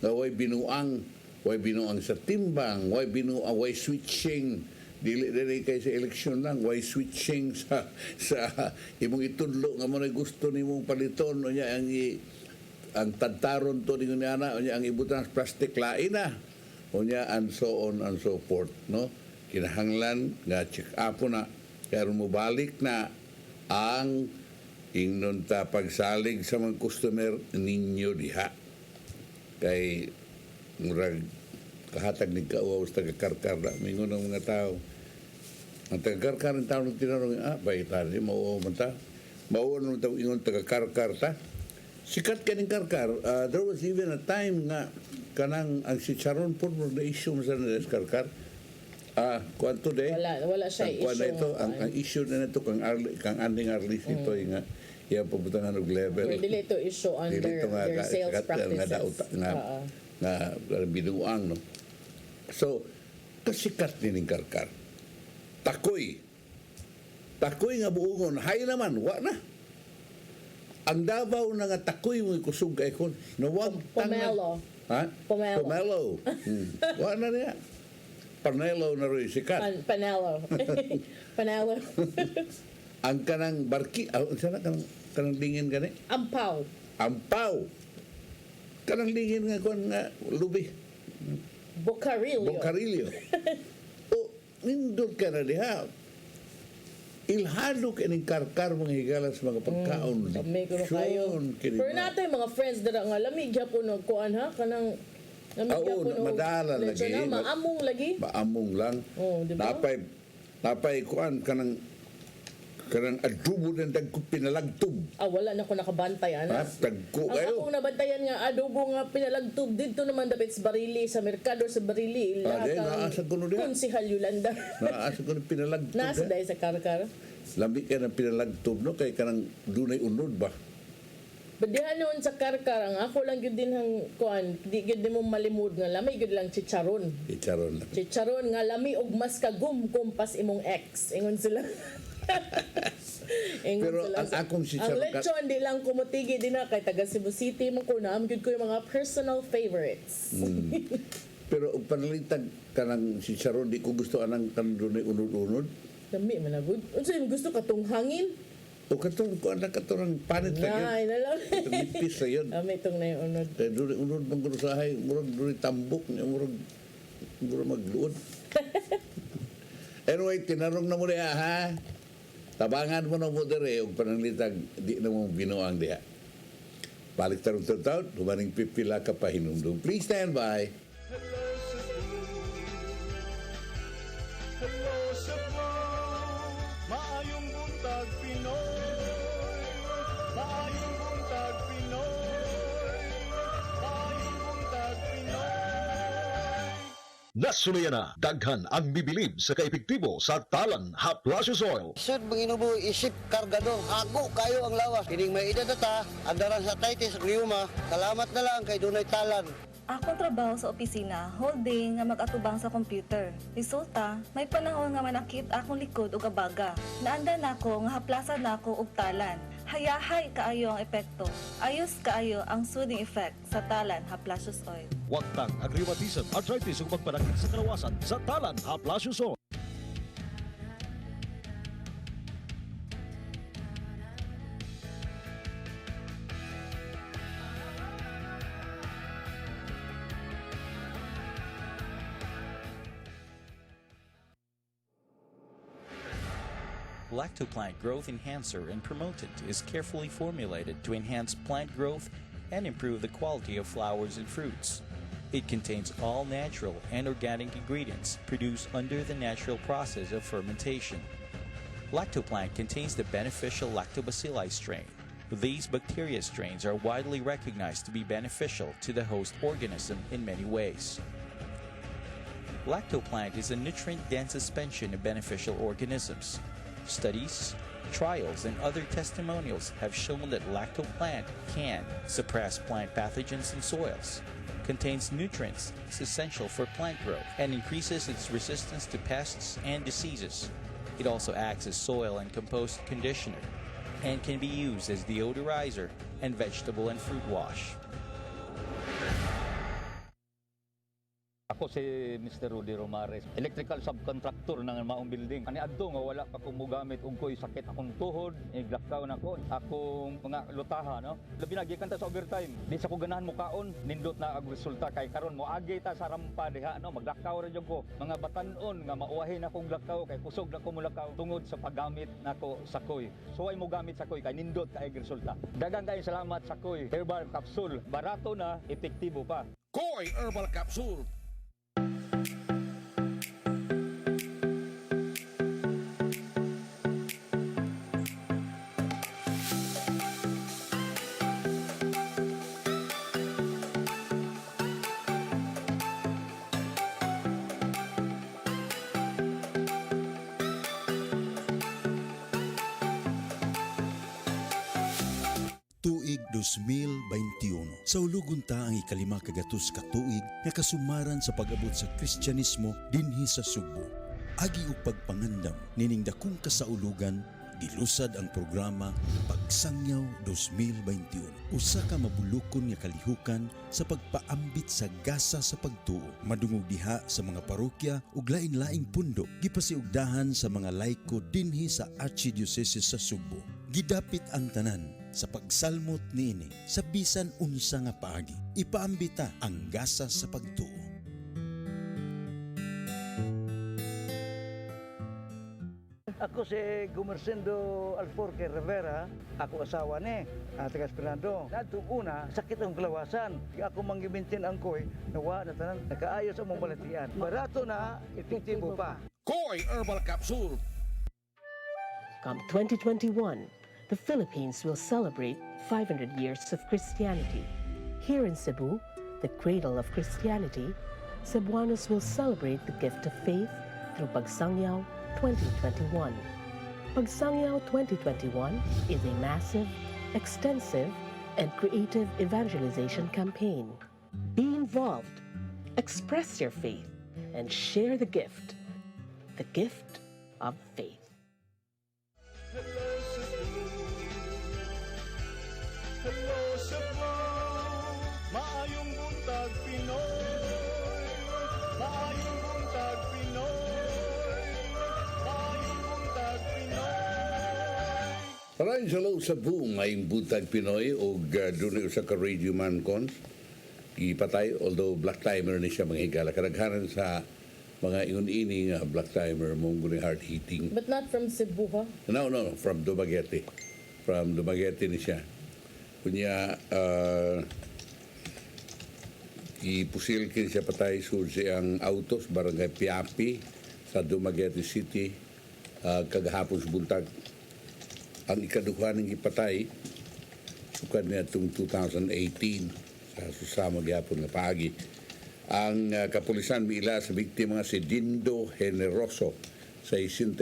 na way binuang sa timbang, way switching dili kay sa eleksyon lang, way switching sa imong itudlo nga mo na gusto nimong paliton unya ang tantaron to ninyo niana unya ang ibutan sa plastic lain na unya and so on and so forth, no? Kinahanglan nga check up na kaya mo balik na ang ingnon ta pagsalig sa mga customer ninyo diha. Kay murag kahatag ni kauaw sa taga-karkar na mingon ng mga tao. Ang taga-karkar ng tao nang tinanong, baita ni mauaw man ta. Mauaw nung tao ingon taga-karkar ta. Sikat ka ng karkar. There was even a time nga kanang ang si Charon po na issue sa karkar. Kuanto de? Wala siya issue. Ang issue na ito kang Anding Arlis ito nga iyang pabutangan og level. Dili ito issue under their sales practices. Na binuang, no? So, kasikat ni karkar. Takoy nga buungon, hay naman, wa na. Ang Davao na nga takoy mo kusog kay kon. Nawag Pomelo. Ha? Pomelo. Wa na niya. Panelo na rin sikat. Panelo. Panelo. Ang kanang barki, sana kanang dingin gani? Ampaw. Kanang dingin nga kon nga lubi. Bocarillo. Nindot ka na diha. Ilhado ka ng karkar mga higala sa mga pagkaon. May kuno kayo. Pero natin mga friends dara nga lamig gyapon og kuan ha kanang madala lagi. Maamong lagi. Maamong lang. Diba? Napay kuan kanang Karang adobo ng dagko pinalagtog. Wala na ko nakabantay, ana. Dagko Ang kayo. akong nabantayan nga adobo nga pinalagtog dito naman dapat sa barili sa merkado sa barili Di, naasa ko no diha. Konsihal Yolanda. Naasa ko ng pinalagtog. Nasa dahil sa karkar. Lambi ka ng pinalagtog, no? Kaya karang dunay unod ba? Badihan noon sa karkar, ang ako lang yun din hang kuan, di yun din mo malimod nga lamay yun lang chicharon. Chicharon lang. Chicharon nga lami og mas kagum kumpas imong ex. Ingon sila. Pero ang akong chicharon... Ang lechon, di lang kumutigi din na kay taga Cebu City. Makunam, yun ko yung mga personal favorites. Pero og panalitag ka ng chicharon, di ko gusto anang kanunay unod-unod. Lami, managod. Unsa yung gusto katong hangin? O katong ko anak katong panit lang yun. Ay, nalang. Ito nipis na yun. Lami itong na yung unod. Kaya dunay unod mong gurusahay, murag dunay tambok, murag magluod. Anyway, tinarong na mo diha, ha? Tabangan mo na mo dire og pananglitag di na mo binuang diha. Balik tarong taw, humaning pipila ka pa hinumdum. Please stand by. Hello Cebu, maayong buntag Pinoy. Maayong buntag Pinoy. Maayong buntag Pinoy. Nasunayan na, daghan ang bibilib sa kaepektibo sa talan Haplasius Oil. Sud manginubo isip kargado, ako kayo ang lawas. Kining may edad ta, andaran sa arthritis ug rheuma. Salamat na lang kay dunay talan. Akong trabaho sa opisina, whole day nga mag-atubang sa computer. Resulta, may panahon nga manakit akong likod ug abaga. Naanda nako nga haplasan nako og talan. Hayahay kaayo ang epekto. Ayos kaayo ang soothing effect sa talan Haplasius Oil. Wagtang ang rheumatism, arthritis ug pagpanakit sa kalawasan sa talan Haplasius Oil. Lactoplant Growth Enhancer and Promotant is carefully formulated to enhance plant growth and improve the quality of flowers and fruits. It contains all natural and organic ingredients produced under the natural process of fermentation. Lactoplant contains the beneficial Lactobacilli strain. These bacteria strains are widely recognized to be beneficial to the host organism in many ways. Lactoplant is a nutrient-dense suspension of beneficial organisms. Studies, trials, and other testimonials have shown that lactoplant can suppress plant pathogens in soils, contains nutrients essential for plant growth, and increases its resistance to pests and diseases. It also acts as soil and compost conditioner and can be used as deodorizer and vegetable and fruit wash. Ako si Mr. Rudy Romares, electrical subcontractor ng maong building. Ani adto nga wala pa ko mogamit og ko'y sakit akong tuhod, iglakaw na ko, akong mga lutaha, no? Labi na gikan ta sa overtime. Di sa ko ganahan mo kaon, nindot na ang resulta kay karon mo agi ta sa rampa diha, no? Maglakaw ra jud ko. Mga batan-on nga mauwahin akong lakaw kay kusog na ko mulakaw tungod sa paggamit nako sa koy. So ay mo gamit sa koy kay nindot kay resulta. Daghang kay salamat sa koy herbal capsule. Barato na, epektibo pa. Koy Herbal Capsule. Tuig 2021. Sa ulugon ta ang ikalima kagatus ka tuig nga kasumaran sa pag-abot sa Kristyanismo dinhi sa Cebu. Agi og pagpangandam nining dakong kasaulugan gilusad ang programa Pagsangyaw 2021. Usa ka mabulukon nga kalihukan sa pagpaambit sa gasa sa pagtuo. Madungog diha sa mga parokya ug lain-laing pundok gipasiugdahan sa mga laiko dinhi sa Archdiocese sa Cebu. Gidapit ang tanan sa pagsalmot niini sa bisan unsa nga paagi. Ipaambita ang gasa sa pagtuo. Ako si Gumersindo Alforque Rivera, ako asawa ni taga Esperando. Nadtong una, sakit ang kalawasan. Ako manggibintin ang koy, nawa na tanan, nakaayos ang mong balatian. Barato na, epektibo pa. Koy Herbal Capsule. Come 2021, the Philippines will celebrate 500 years of Christianity. Here in Cebu, the cradle of Christianity, Cebuanos will celebrate the gift of faith through Pagsangyaw 2021. Pagsangyaw 2021 is a massive, extensive, and creative evangelization campaign. Be involved, express your faith, and share the gift of faith. Hello Cebu, maayong buntag Pinoy, maayong buntag Pinoy, maayong buntag Pinoy. Maraming salamat sa buong ngayong buntag Pinoy o doon sa ka-radio man cons. Ipatay, although black timer ni siya mga higala. Kadaghanan sa mga ingon-ini nga black timer mong guling heart heating. But not from Cebu, ha? No, from Dumaguete. From Dumaguete ni siya. Kunya, ipusilkin siya patay sa siyang autos, barangay Piapi, sa Dumaguete City, kagahapon sa buntag. Ang ikaduha ng ipatay, sukad niya itong 2018, sa susama gyapon nga paagi. Ang kapulisan mila sa biktima nga si Dindo Generoso, 67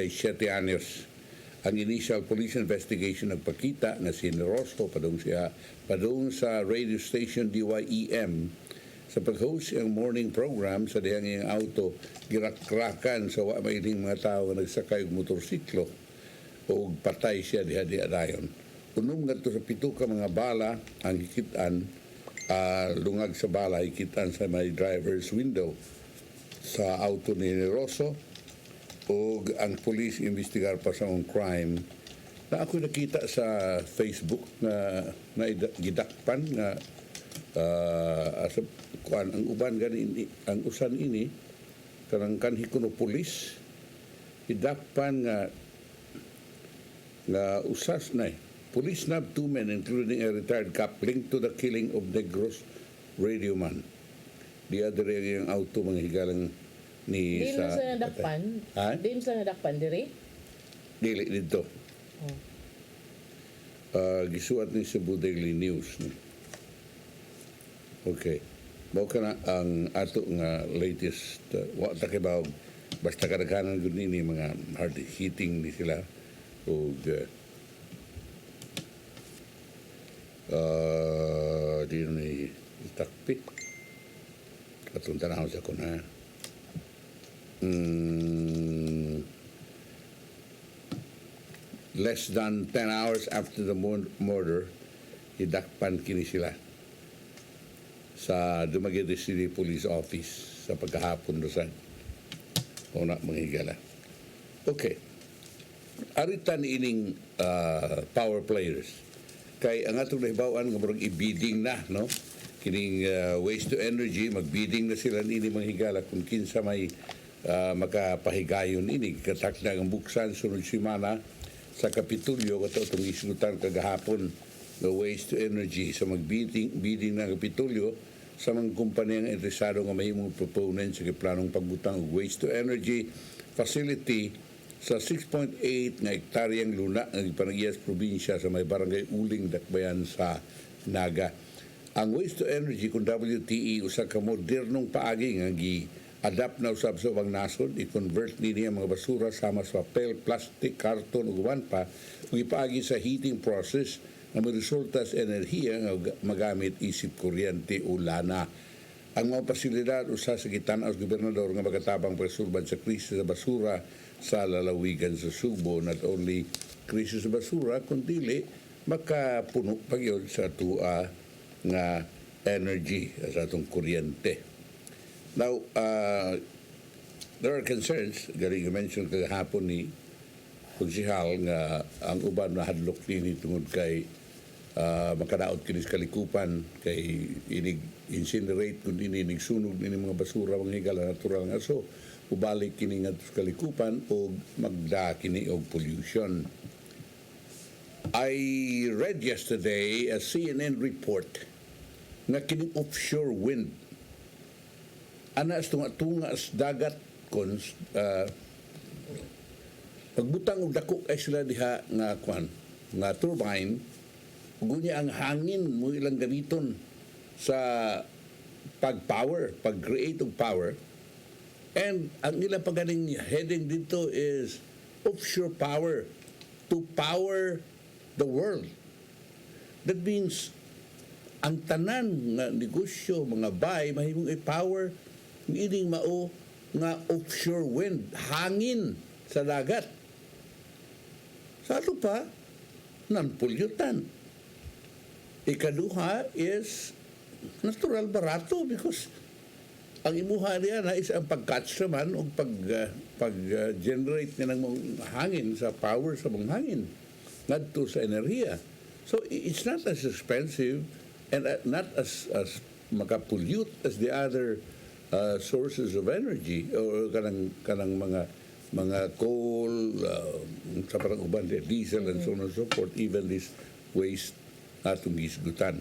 anyos. Ang initial police investigation nagpakita na si Generoso padung sa radio station DYEM sa pag-host ang morning program sa dihang iyang auto girakrakan sa wa mailing mga tao nga nagsakay og motorsiklo o patay siya diha dayon. Unom ngadto sa pito ka mga bala ang hikitan, lungag sa bala hikitan sa may driver's window sa auto ni Generoso. O ang police investigar pa sa crime na ako nakita sa Facebook na gidakpan nga ang uban gani ang usan ini kanang kanhi kuno police gidakpan nga usas na police nabbed 2 men including a retired cop linked to the killing of Negros radio man. The other yung auto mga higalang ni Di sa sila nadakpan? Di sila nadakpan, diri? Dili dito. Gisuat ni Cebu Daily News. Okay. Mao kana ang ato nga latest wa ta kibaw basta kadaghanan gud ni mga hard hitting ni sila og di ni takpi. Atong tanawon sa kuna. Less than 10 hours after the murder, hidakpan kini sila sa Dumaguete City Police Office sa pagkahapon doon. O na mga higala. Okay. Aritan ining power players. Kay ang atong nahibawan nga murag i-bidding na, no? Kining waste to energy, mag-bidding na sila nini mga higala kung kinsa may makapahigayon ini katakda ang buksan sunod semana sa Kapitulyo kato itong isunutan kagahapon na waste to energy sa bidding ng Kapitulyo sa mga kumpanya nga interesado nga mahimong proponent sa planong pagbutang og waste to energy facility sa 6.8 nga hektaryang luna ng Panagiyas probinsya sa may barangay Uling, Dakbayan sa Naga. Ang waste to energy kung WTE usa ka modernong paagi nga adapt na usab sa ubang nasod, i-convert niya mga basura sama sa papel, plastic, karton ug uban pa ug ipaagi sa heating process na resulta sa enerhiya nga magamit isip kuryente o lana. Ang mga pasilidad usa sa gitan-aw sa gobernador nga magatabang pagsulbad sa krisis sa basura sa lalawigan sa Cebu, not only krisis sa basura kundi makapuno pagyod sa tua nga energy sa atong kuryente. Now, there are concerns, galing mention kagahapon ni Konsihal nga ang uban na hadlok ni tungod kay makadaot kinis kalikupan kay inig incinerate kun inig sunog ni mga basura mga higala natural nga so ubalik kini nga kalikupan o magda kini og pollution. I read yesterday a CNN report nga kini offshore wind anas tunga as dagat pagbutang og dako kay sila diha nga kwan nga turbine, gunya ang hangin mo ilang gamiton sa pag-power, pag-create og power. And ang ilang paganing heading dito is offshore power to power the world. That means ang tanan nga negosyo, mga bay, mahimong i-power ng ining mao nga offshore wind, hangin sa dagat. Sa ato pa, non-pollutant. Ikaduha is natural barato because ang imuha niya na is ang pag-catch naman o pag-generate niya ng hangin sa power sa mga hangin ngadto sa enerhiya. So it's not as expensive and not as maka-pollute as the other sources of energy or kanang mga coal, sa parang uban, diesel and so on and so forth, even this waste atong gisgutan.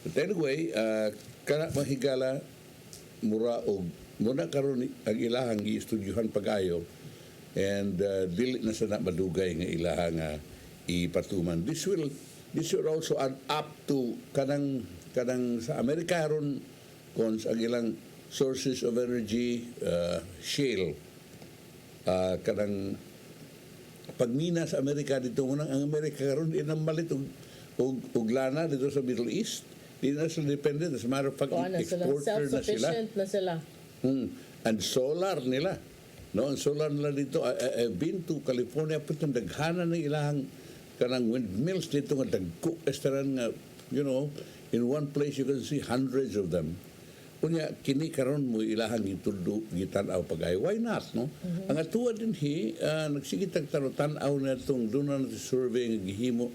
But anyway, kana mahigala mura og muna karon ang ilahang gi-estudyuhan pag-ayo and dili na sana madugay nga ilahang ipatuman. This will also add up to kanang sa Amerika ron kon ang ilang sources of energy, shale, kanang pagmina sa Amerika dito muna ang Amerika karon inamalit og lana dito sa Middle East. Di na sila dependent. As a matter of fact, exporter na sila. Self-sufficient na sila. And solar nila. No, ang solar nila dito, I've been to California, pero daghana ng ilahang kanang windmills dito nga dagko estaran nga, you know, in one place you can see hundreds of them. Kunya, kini karon mo ilahang gitudo, gitanaw pag-ay. Why not, no? Ang atuwa din nagsigitag tanaw na itong doon na survey nga gihimo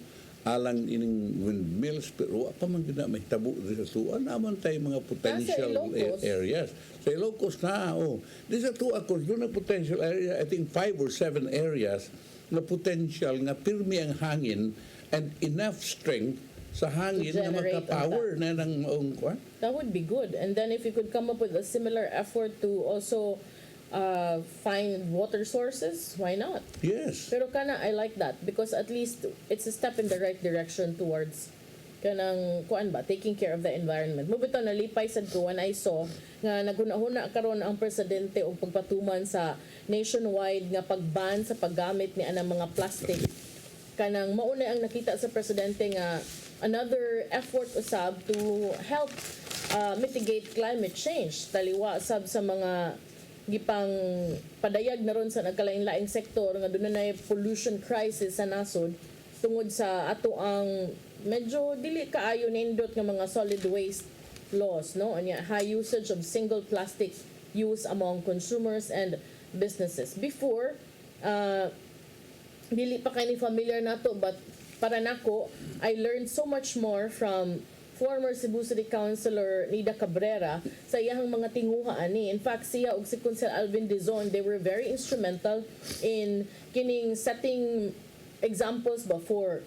alang ining windmills pero pa man gid na may tabo sa tuan naman tay mga potential areas sa Ilocos na this is to ako doon na potential area. I think 5 or 7 areas na potential nga pirmi ang hangin and enough strength sa hangin na magka-power na ng that would be good. And then if you could come up with a similar effort to also find water sources, why not? Yes. Pero kana, I like that because at least it's a step in the right direction towards kanang taking care of the environment. Mubito nalipay sad ko when I saw nga naghuna-huna karon ang presidente og pagpatuman sa nationwide nga pagban sa paggamit ni anang mga plastic. Kanang mauna ang nakita sa presidente nga another effort usab to help mitigate climate change. Taliwa sab sa mga gipang padayag na ron sa nagkalain-laing sektor nga doon na pollution crisis sa nasod tungod sa ato ang medyo dili kaayo nindot nga mga solid waste laws, no? Anya high usage of single plastic use among consumers and businesses. Before dili pa kay ni familiar nato, but para nako I learned so much more from former Cebu City Councilor Nida Cabrera sa iyang mga tinguha ani. In fact, siya ug si Council Alvin Dizon, they were very instrumental in kining setting examples ba for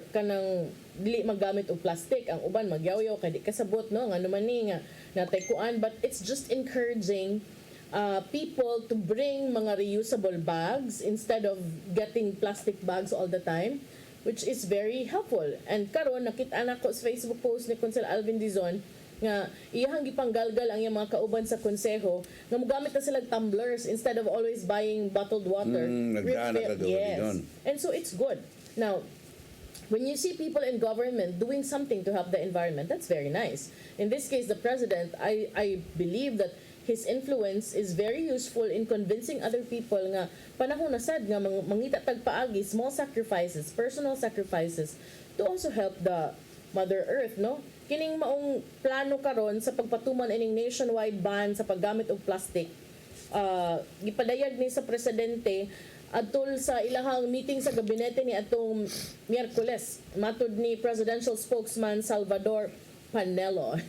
kanang dili magamit og plastic. Ang uban magyaw-yaw kay di kasabot, no, nga naman ni nga natay kuan, but it's just encouraging people to bring mga reusable bags instead of getting plastic bags all the time, which is very helpful. And karon nakita na ko sa Facebook post ni Council Alvin Dizon nga iyang gipanggalgal ang iyang mga kauban sa konseho nga mogamit na sila tumblers instead of always buying bottled water. Yes. And so it's good. Now, when you see people in government doing something to help the environment, that's very nice. In this case, the president, I believe that his influence is very useful in convincing other people nga panahon na sad nga mangita tagpaagi, small sacrifices, personal sacrifices to also help the Mother Earth, no? Kining maong plano karon sa pagpatuman ining nationwide ban sa paggamit og plastic, gipadayag ni sa presidente adtol sa ilahang meeting sa gabinete ni atong Miyerkules. Matud ni presidential spokesman Salvador Panelo.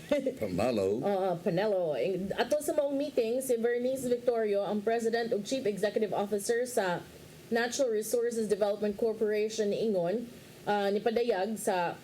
Panelo. Atol sa maong meeting, si Bernice Victorio, ang President ug Chief Executive Officer sa Natural Resources Development Corporation ni Ingon, nipadayag sa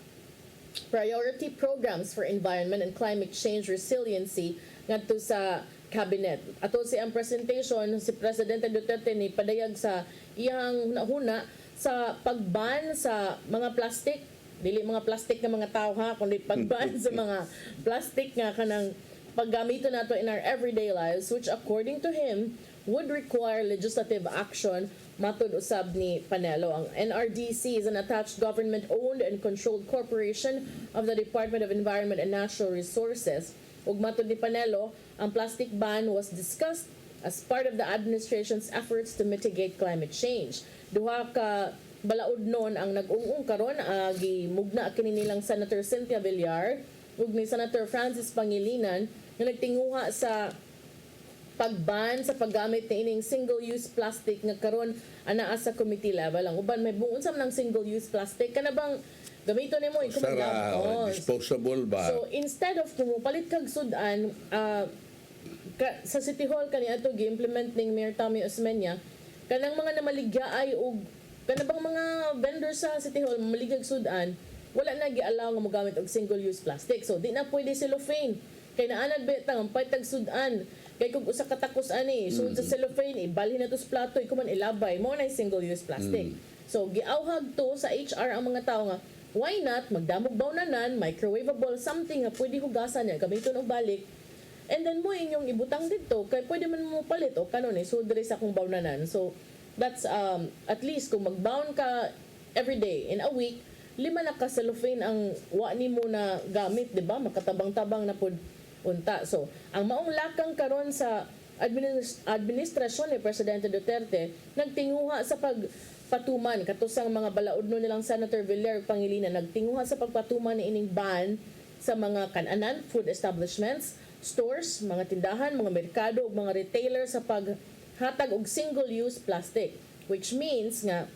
Priority Programs for Environment and Climate Change Resiliency ngadto sa cabinet. Ato si ang presentation si Presidente Duterte ni padayag sa iyang huna sa pagban sa mga plastic, dili mga plastic nga mga tao ha, kundi pagban sa mga plastic nga kanang paggamito nato in our everyday lives, which according to him would require legislative action. Matud usab ni Panelo, ang NRDC is an attached government-owned and controlled corporation of the Department of Environment and Natural Resources. Ug matud ni Panelo, ang plastic ban was discussed as part of the administration's efforts to mitigate climate change. Duha ka balaod nun ang nag-ung-ung karon, gimugna kini nilang Senator Cynthia Villar ug ni Senator Francis Pangilinan na nagtinguha sa pagban sa paggamit ni ining single-use plastic nga karon anaa sa committee level. Ang uban may buong unsam ng single-use plastic kana bang gamito nimo Sara, disposable ba? So instead of mupalit kag sudan, sa City Hall kani ato gi-implement ning Mayor Tommy Osmeña kanang mga namaligyaay og kanabang mga vendors sa City Hall maligag sudan, wala na gi-allow nga mogamit og single-use plastic. So di na pwede cellophane kay naanad betang ang paytag sudan. Kay kung usa ka takos ani, so sa cellophane ibalhin na to sa plato, ikuman ilabay mo na single-use plastic. So giawhag to sa HR ang mga tao nga why not magdamog bawnanan, microwavable something nga pwede hugasan niya gamiton og balik. And then mo inyong ibutang dito kay pwede man mo palit o kanon so diri sa akong bawnanan. So that's at least kung magbound ka every day in a week, 5 na ka cellophane ang wa nimo na gamit, di ba? Makatabang-tabang na pud unta. So, ang maong lakang karon sa administrasyon ni Presidente Duterte nagtinguha sa pagpatuman katusang mga balaodno nilang Senator Villar Pangilinan nagtinguha sa pagpatuman ni ining ban sa mga kananan, food establishments, stores, mga tindahan, mga merkado ug mga retailer sa paghatag og single-use plastic, which means nga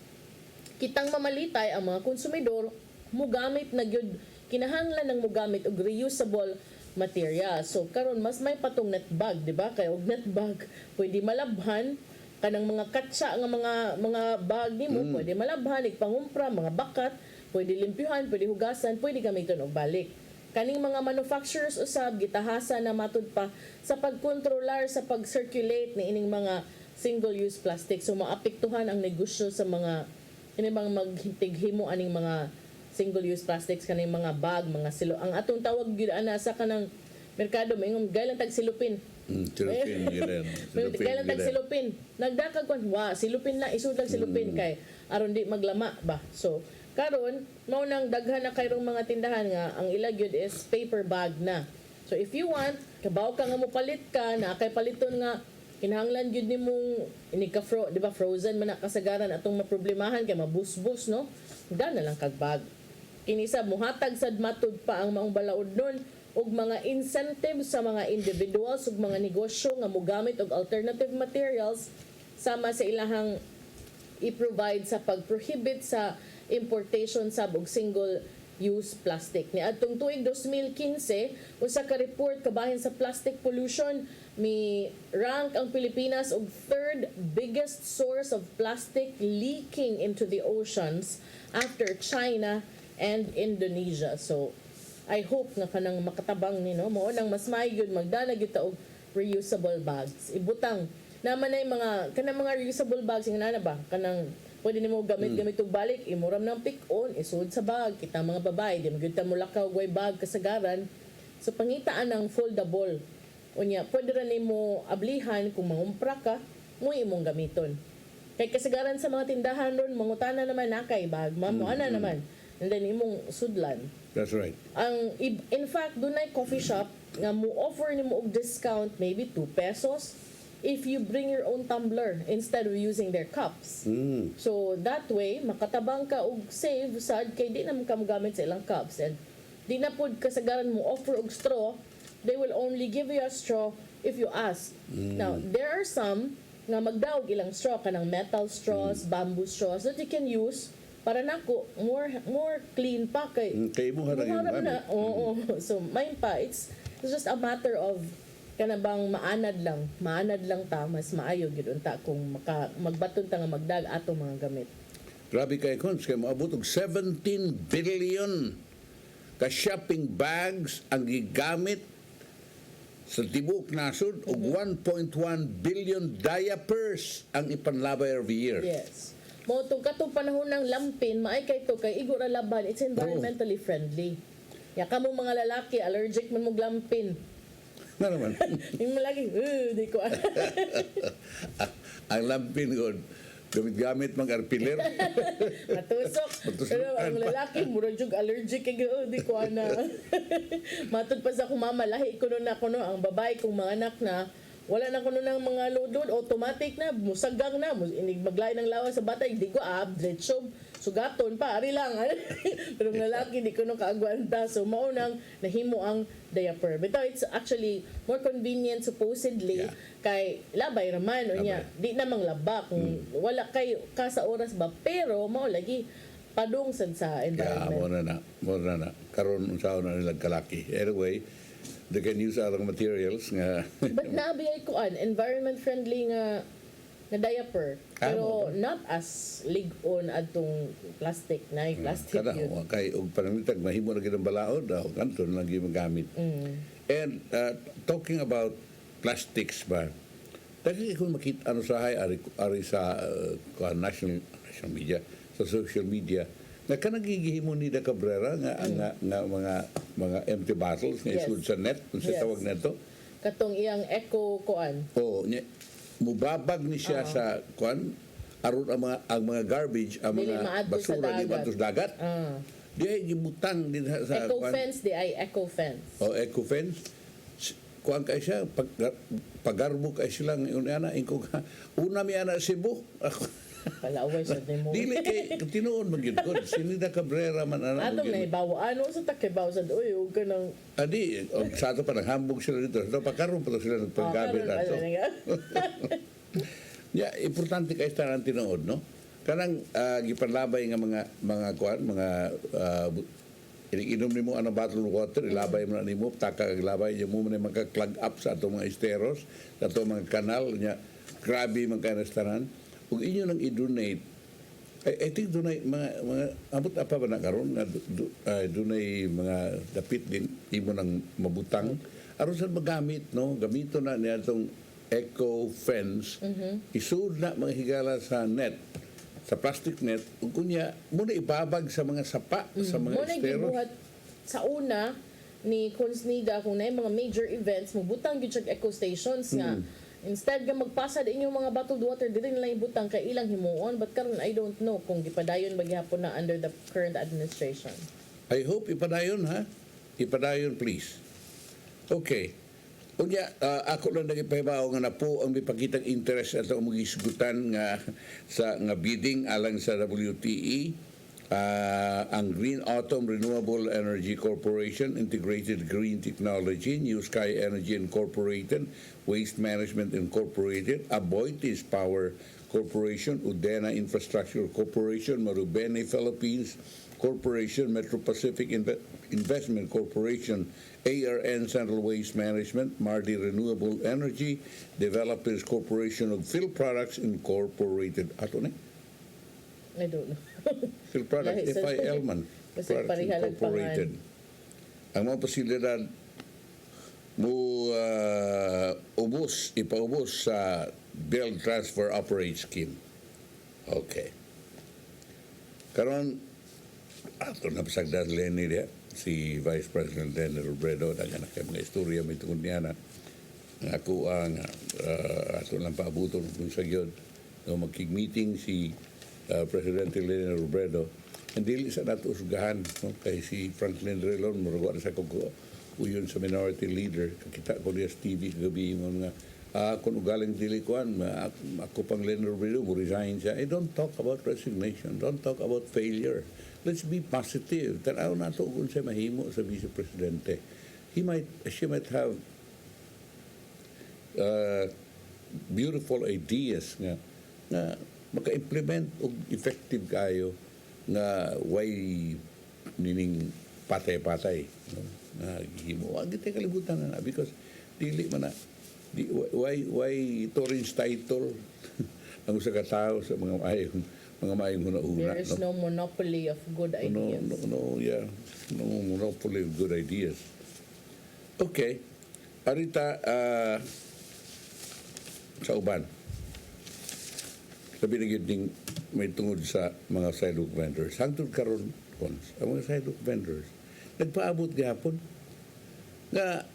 kitang mamalitay ang mga konsumidor mugamit na gyud kinahanglan ng mugamit og reusable material. So karon mas may patong net bag, di ba? Kay og net bag pwede malabhan kanang mga katsa nga mga bag nimo pwede malabhan, igpangumpra, mga bakat, pwede limpyuhan, pwede hugasan, pwede gamiton og balik. Kaning mga manufacturers usab gitahasan na matud pa sa pagkontrolar sa pag-circulate ni ining mga single-use plastic. So maapektuhan ang negosyo sa mga ini bang magtighimo aning mga single-use plastics kaning mga bag, mga silo. Ang atong tawag gyud ana sa kanang merkado mayong gaylan tag silupin. Silupin giren. Gaylan tag silupin. Nagdakag kon wa silupin na isud lang silupin kay aron di maglama ba. So karon mao nang daghan na kayrong mga tindahan nga ang ila gyud is paper bag na. So if you want kabaw ka nga mopalit ka na kay paliton nga kinahanglan gyud nimong ini ka di ba frozen man na kasagaran atong maproblemahan kay mabusbus no. Dana lang kag bag. Kinisa muhatag sad matud pa ang maong balaod nun og mga incentives sa mga individuals ug mga negosyo nga mogamit og alternative materials sama sa ilahang i-provide sa pag-prohibit sa importation sab og single-use plastic. Ni adtong tuig 2015, usa ka report kabahin sa plastic pollution mi rank ang Pilipinas og third biggest source of plastic leaking into the oceans after China and Indonesia. So I hope nga kanang makatabang ni no mo nang mas maayod magdala gyud ta og reusable bags. Ibutang naman ay mga kanang mga reusable bags nga na ba kanang pwede nimo gamit og balik, imuram ng pick-on, isud sa bag. Kita mga babae di magyud ta mulakaw way bag kasagaran. So pangitaan ng foldable. Unya pwede ra nimo ablihan kung mangumpra ka, mo imong gamiton. Kay kasagaran sa mga tindahan ron mangutana naman na kay bag, ma'am, ana naman. And then imong sudlan. That's right. In fact, dunay coffee shop nga mo offer nimo og discount maybe 2 pesos if you bring your own tumbler instead of using their cups. So that way makatabang ka og save sad kay di na mo gamit sa ilang cups and di na pud kasagaran mo offer og straw. They will only give you a straw if you ask. Now, there are some nga magdaog ilang straw kanang metal straws, bamboo straws that you can use para nako more clean pa kay mo harang na. Oo. So may pa it's just a matter of kanabang maanad lang ta mas maayo gid unta kung magbaton ta nga magdag ato mga gamit. Grabe kay Cons kay moabot og 17 billion ka shopping bags ang gigamit sa tibuok nasod og 1.1 billion diapers ang ipanlabay every year. Yes. Mo tong katong panahon ng lampin, maay kay to kay igo ra laban, it's environmentally friendly. Ya kamo mga lalaki allergic man mo lampin. Nga naman. Yung lagi, di ko Ang lampin ko, gamit-gamit mag-arpiler. matusok. Pero ang lalaki, mura jug allergic kay di ko ana. Matod pa sa akong mama, lahi ko nun ako no, ang babae kong mga anak na, wala na kuno ng mga load automatic na, musagang na, inig maglay ng lawas sa bata, di ko diretso, sugaton pa, ari lang. Pero ang lalaki, di ko no kaagwanta. So, maunang nahimo ang diaper. But it's actually more convenient supposedly kay labay raman. O niya, di namang laba kung wala kay ka sa oras ba. Pero, mao lagi, padung sad sa environment. Muna na. Karon unsaon na nilang kalaki. Anyway, they can use other materials nga. But nabi ay kuan, environment friendly nga diaper. Pero not as ligon adtong plastic na plastic Kada yun. kay og panangitag mahimo na gid ang balaod daw kanto na lang gyud magamit. And talking about plastics ba. Dagi ko makita ano sa ari sa national media, sa social media nga kanang gigihimo ni Da Cabrera nga mga empty bottles nga isud sa net unsa tawag neto katong iyang eco kuan mubabag ni siya sa kuan aron ang mga garbage ang mga basura di maadto sa dagat di ay gibutang din sa eco fence di ay eco fence eco fence kuan kay siya pagarbo kay sila una una mi ana Cebu palaway sa demo. Dili kay tinuon man gyud ko. Sini Da Cabrera man ana. Atong naibawo ano sa takibaw sa uy ug kanang adi sa ato pa naghambog sila dito. So pagkaron pa sila nagpaggamit ato. Ya importante kay tanan tinuod no. Kanang gipanlabay nga mga kuan mga inom nimo ana bottle of water ilabay mo na nimo taka ilabay mo man magka-clog up sa ato mga esteros sa ato mga kanal nya grabe man kay restaurant. Kung inyo nang i-donate, I think donate mga abot apa ba na karon nga donate mga dapit din imo nang mabutang aron sa magamit no gamito na niya tong eco fence isud na mga higala sa net sa plastic net ug kunya muna ibabag sa mga sapa sa mga estero sa una ni Consnida kung na mga major events mabutang gyud sa eco stations nga instead nga magpasa din yung mga bottled water dili nila ibutang kay ilang himuon but karon I don't know kung gipadayon ba gyapon na under the current administration. I hope ipadayon ha. Ipadayon please. Okay. Unya ako lang nagipahibaw nga na po ang mipakitang interest ato magisgutan nga sa nga bidding alang sa WTE ang Green Autumn Renewable Energy Corporation, Integrated Green Technology, New Sky Energy Incorporated, Waste Management Incorporated, Aboitiz Power Corporation, Udena Infrastructure Corporation, Marubeni Philippines Corporation, Metro Pacific Investment Corporation, ARN Central Waste Management, Mardi Renewable Energy, Developers Corporation of Phil Products Incorporated. Ato na? I don't know. Phil Products, FIL man. Products Incorporated. Ang mga pasilidad mo ipaubos sa Bill Transfer Operate Scheme. Okay. Karon ato na pasagdan Lenny dia si Vice President Lenny Robredo dagan na mga istorya may tungod niya na ako ang ato lang paabuton kung sa gyud magkig-meeting si Presidente Lenny Robredo hindi sa nato usgahan no? Kay si Franklin Relon muragwa na sa uyon sa minority leader kakita ko niya sa TV kagabi mo nga kung ugaling dili kuan ako pang Lenny Robredo mo resign siya don't talk about resignation, don't talk about failure, let's be positive. Tanaw nato kung siya mahimo sa Vice Presidente she might have beautiful ideas nga maka-implement og effective kayo nga way nining patay-patay no? Na gihimo ang gitay kalibutan na because dili man na why Torrens title ang usa ka tawo sa mga maayong hunahuna. There is no monopoly of good ideas. No monopoly of good ideas. Okay. Arita, sa uban, sabi na yun ding may tungod sa mga sidewalk vendors. Hangtod karon Cons, ang mga sidewalk vendors, nagpaabot gihapon nga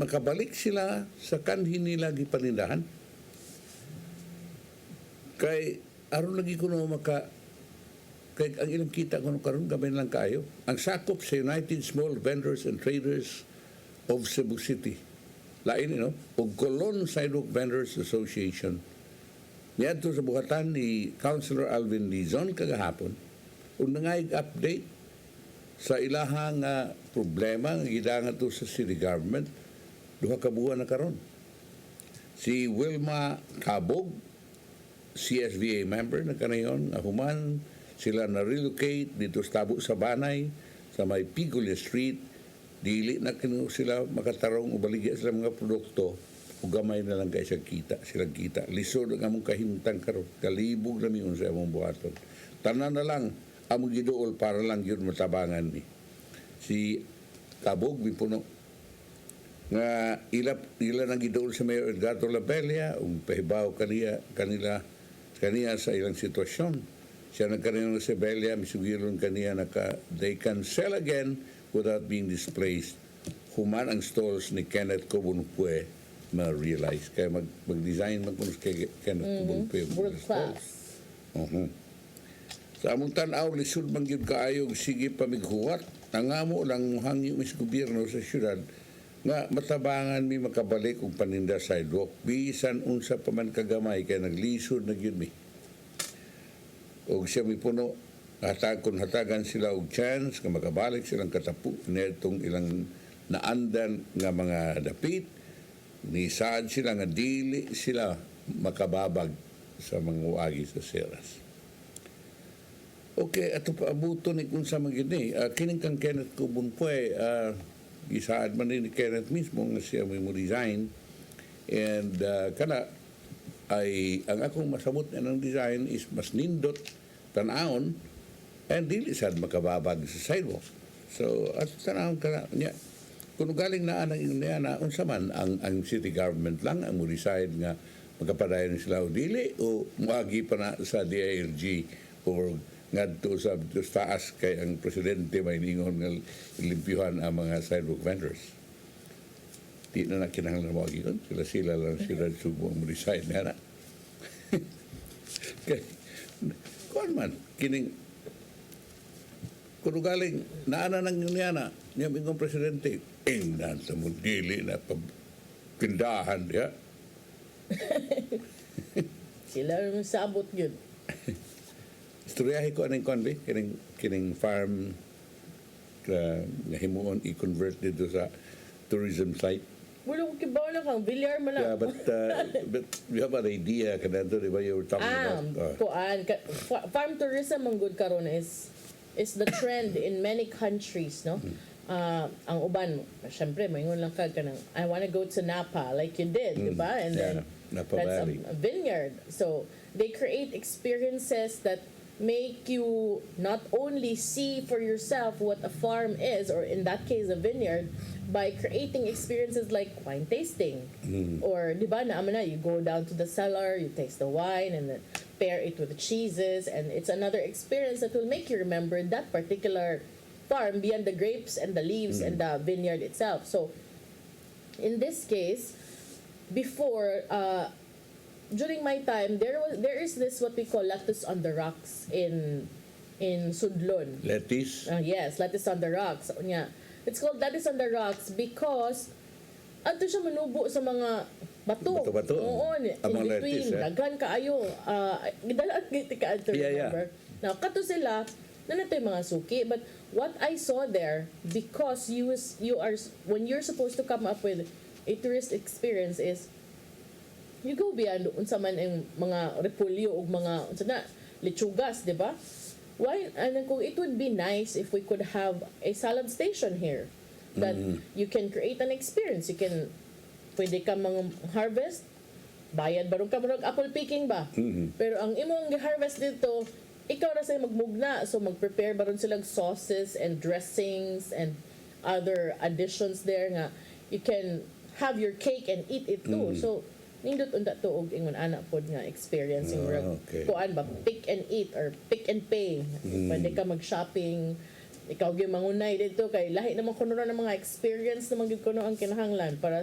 makabalik sila sa kanhin nila gipanindahan. Kay aron lagi ko kay ang ilang kita ko karon gamay lang kaayo. Ang sakop sa United Small Vendors and Traders of Cebu City. Lain o Colon Sidewalk Vendors Association. Niadto sa buhatan ni Councilor Alvin Lizon kagahapon. Ug nangayig update sa ilahang problema nga gidangan to sa city government duha ka buwan na karon. Si Wilma Cabog, CSVA member na kanayon, human sila na-relocate dito sa Tabo sa Banay, sa may Pigole Street, dili na kino sila makatarong o baligya sila mga produkto o gamay na lang kayo silang kita. Lisod ang among kahimtang karon, kalibog na miyon sa among buhaton. Tanan na lang, among giduol para lang yun matabangan ni. Si Cabog, bipuno, nga ila nang giduol sa Mayor Edgardo Labella, pahibaw kaniya sa ilang sitwasyon. Siya nagkaroon sa Bella, misugiron kaniya they can sell again without being displaced. Human ang stalls ni Kenneth Cobunpue ma-realize. Kaya mag-design man kung kay Kenneth Cobunpue. World class. Sa among tanaw, lisod man gyud kaayog sige pamighuwat. Ang amo lang hangyo mis gobyerno sa syudad nga matabangan mi makabalik og paninda sidewalk bisan unsa pa man kagamay kay naglisod na gyud mi. Og siya mi puno kung hatagan sila og chance nga makabalik silang katapu netong ilang naandan nga mga dapit ni saan sila nga dili sila makababag sa mga uagi sa seras. Okay, ato pa abuto ni kung sa mga gini. Kining kang Kenneth Cobunpue, isaad man ni Kenneth mismo nga siya may mo design. And kana ay ang akong masabot na ng design is mas nindot tanahon and dili sad makababag sa sidewalk. So at tanahon kana niya kung galing na anang niya na unsa man ang city government lang ang mo decide nga magapadayon sila o dili o muagi pa na sa DILG or ngadto sa taas kay ang presidente may ningon nga limpyuhan ang mga sidewalk vendors. Di na kinahanglan mo gigon sila lang sila subo ang decide na. Okay. Kuan man kining kuno galing naana nang niya mingong presidente ingnan sa mo dili na pindahan dia. Sila rin sabot yun. Istoryahe ko anong konbi, kining farm nga himuon i-convert dito sa tourism site. Wala ko kibaw na kang bilyar mo lang. Yeah, but you have an idea kanado, di ba, you were talking about? Farm tourism ang good karon is the trend in many countries, no? Ang uban, syempre, mayroon lang ka kanang, I wanna go to Napa, like you did, di ba? And then, Napa that's Valley. a vineyard. So, they create experiences that make you not only see for yourself what a farm is, or in that case, a vineyard, by creating experiences like wine tasting. Or, di ba, you go down to the cellar, you taste the wine, and then pair it with the cheeses, and it's another experience that will make you remember that particular farm beyond the grapes and the leaves and the vineyard itself. So, in this case, before, during my time, there is this what we call lettuce on the rocks in Sudlon. Lettuce? Yes, lettuce on the rocks. Yeah. It's called lettuce on the rocks because ato siya manubo sa mga bato. Bato-bato. Oo, in between. Daghan kaayo. Gidalat giti ka to remember. Now, kato sila, nato yung mga suki. But what I saw there, because when you're supposed to come up with a tourist experience is you go beyond unsa man ang mga repolyo o mga unsa na lechugas, di ba? Why kung it would be nice if we could have a salad station here that you can create an experience. You can pwede ka mga harvest, bayad barog ka barog apple picking ba? Pero ang imong harvest dito, ikaw ra say magmugna, so mag-prepare baron silang sauces and dressings and other additions there nga you can have your cake and eat it too. So nindot unda to og ingon ana pod nga experiencing okay. kuan ba pick and eat or pick and pay. Pwede ka mag-shopping, ikaw gyud mangunay dito kay lahi naman kuno ng mga experience naman gyud kuno ang kinahanglan para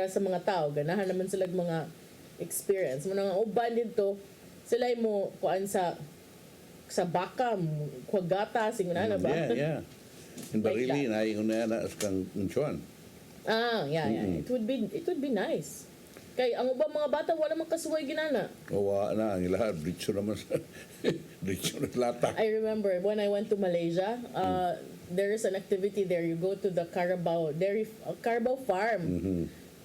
sa mga tao. Ganahan naman sila mga experience. Mo nga uban dito sila mo kuan sa baka, kuwagata, singunana ba? Yeah. In Barili, na na kang unchuan. Yeah. It would be nice. Kay ang ubang mga bata wala man kasuway ginana. Wala na ang lahat diretso naman sa diretso na lata. I remember when I went to Malaysia, there is an activity there. You go to the Carabao farm.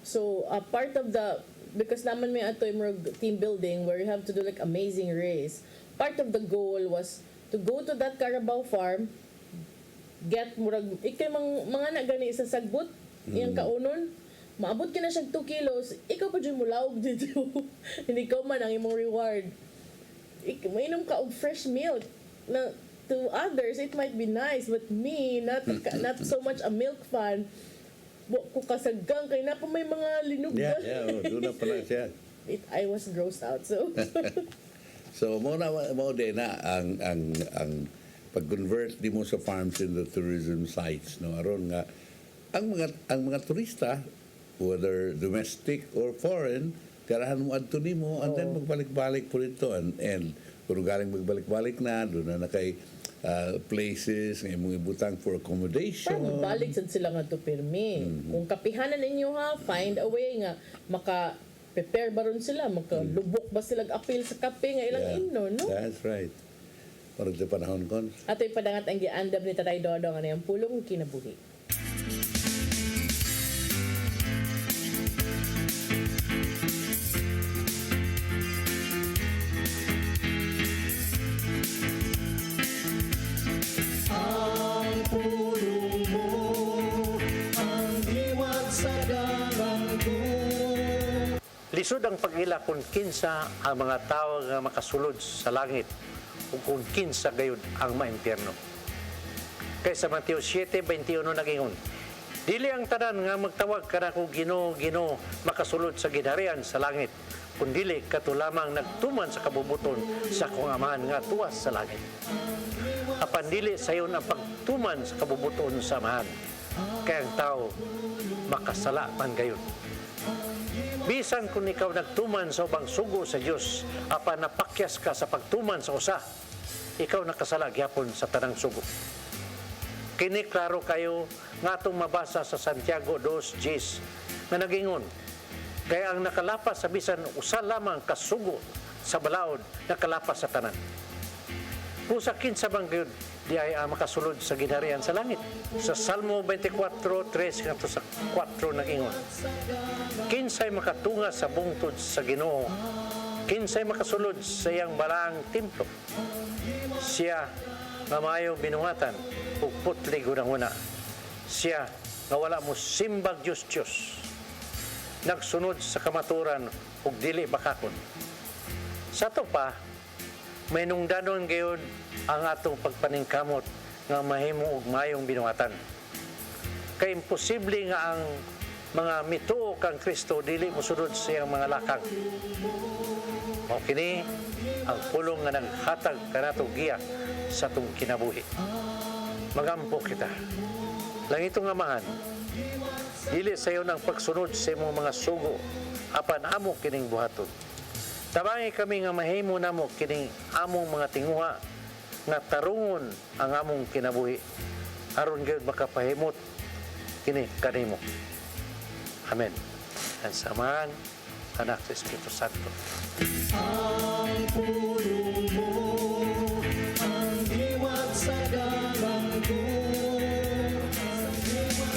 So part of the, because naman may ato yung team building where you have to do like amazing race. Part of the goal was to go to that Carabao farm, get murag ikay mga na gani sa sagbot iyang kaunon. Maabot ka na siyang 2 kilos, ikaw pa dyan mulawag dito. Hindi ko man ang imong reward. Mainom ka og fresh milk. Na, to others, it might be nice, but me, not so much a milk fan. Ko kasaggang, kay na pa may mga linugdan. Doon na pala siya. I was grossed out, so. So, mo din na ang pag-convert di mo sa farms into tourism sites. No? Aron nga, ang mga turista, whether domestic or foreign, tirahan mo adto nimo and then magbalik-balik po ito and kung galing magbalik-balik na doon na kay places nga imong ibutang for accommodation. Pero balik sad sila nga to pirmi. Kung kapihanan ninyo ha, find a way nga prepare ba ron sila, makalubok ba sila apil sa kape nga ilang inno, no? That's right. Para sa panahon kon. Ato ipadangat ang giandam ni Tatay Dodong ano yung pulong kinabuhi. Lisod ang pag-ila kung kinsa ang mga tao nga makasulod sa langit o kung kinsa gayud ang maimpyerno. Kay sa Mateo 7:21 nagingon, dili ang tanan nga magtawag kana kung Ginoo, Ginoo makasulod sa ginharian sa langit, kun dili kato lamang nagtuman sa kabubuton sa akong Amahan nga tuwas sa langit. Apan dili sayon ang pagtuman sa kabubuton sa Amahan, kay ang tao makasala man gayon. Bisan kung ikaw nagtuman sa ubang sugo sa Diyos, apan napakyas ka sa pagtuman sa usa, ikaw nakasala gyapon sa tanang sugo. Kini klaro kayo nga atong mabasa sa Santiago 2:10 nga nagingon, kaya ang nakalapas sa bisan usa lamang kasugo sa balaod nakalapas sa tanan. Kung sa kinsa bang gyud di ay makasulod sa ginharian sa langit. Sa Salmo 24:3 ngadto sa 4 nagingon, kinsay makatunga sa bungtod sa Ginoo, kinsay makasulod sa iyang balaang templo. Siya nga maayo binuhatan ug putli gunang-una. Siya nga wala mo simbag Diyos, nagsunod sa kamaturan ug dili bakakon. Sa to pa, may nungdanon gayon ang atong pagpaningkamot nga mahimo og mayong binuhatan. Kay imposible nga ang mga mituo kang Kristo dili mosunod sa iyang mga lakang. Mao kini ang pulong nga naghatag kanato giya sa atong kinabuhi. Magampo kita. Langitong Amahan, dili sayo ng pagsunod sa imong mga sugo apan amo kining buhaton. Tabangi kami nga mahimo namo kining among mga tinguha nga tarungon ang among kinabuhi aron gyud makapahimot kini kanimo. Amen. Ang Amahan, Anak sa Espiritu Santo. Ang pulong mo, ang diwat sa galangko.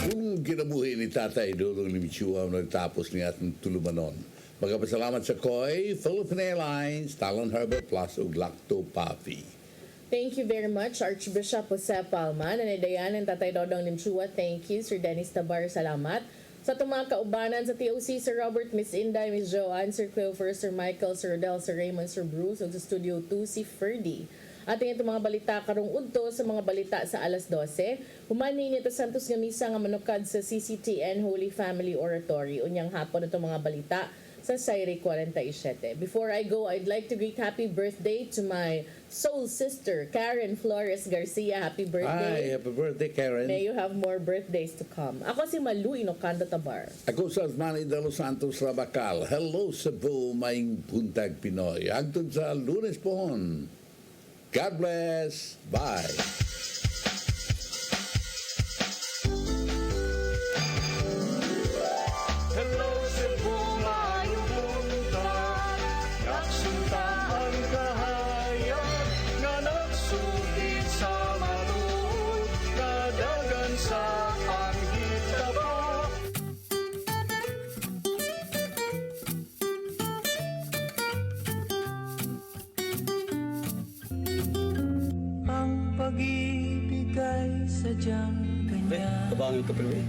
Kung kinabuhi ni Tatay Dodong Limichua nagtapos niya atong tulumanon. Magpasalamat sa COI, Philippine Airlines, Talon Herbal Plus ug Lacto Papi. Thank you very much, Archbishop Jose Palman. Nanaydayan ng Tatay Dodong Limchua. Thank you, Sir Dennis Tabar. Salamat. Sa itong mga kaubanan sa TOC, Sir Robert, Miss Inday, Miss Joanne, Sir Cleofer, Sir Michael, Sir Rodel, Sir Raymond, Sir Bruce, ug sa Studio 2, si Ferdy. Ating itong mga balita karong udto sa mga balita sa alas 12. Humani ni Santos nga misa nga manukad sa CCTN Holy Family Oratory. Unyang hapon itong mga balita sa Sairi 47. Before I go, I'd like to greet happy birthday to my soul sister, Karen Flores Garcia. Happy birthday. Hi, happy birthday, Karen. May you have more birthdays to come. Ako si Malu Inocando Tabar. Ako sa Osmani de los Santos Rabacal. Hello, Cebu, maing buntag Pinoy. Hangtod sa Lunes pohon. God bless. Bye. Hello Cebu, maayong buntag. Nagsunta ang kahayag nga nagsugid sa maluod, nadagan sa anghit tabo. Ang pag-ibig ay sadyang ganyan. Kabangin ka, Pilwe.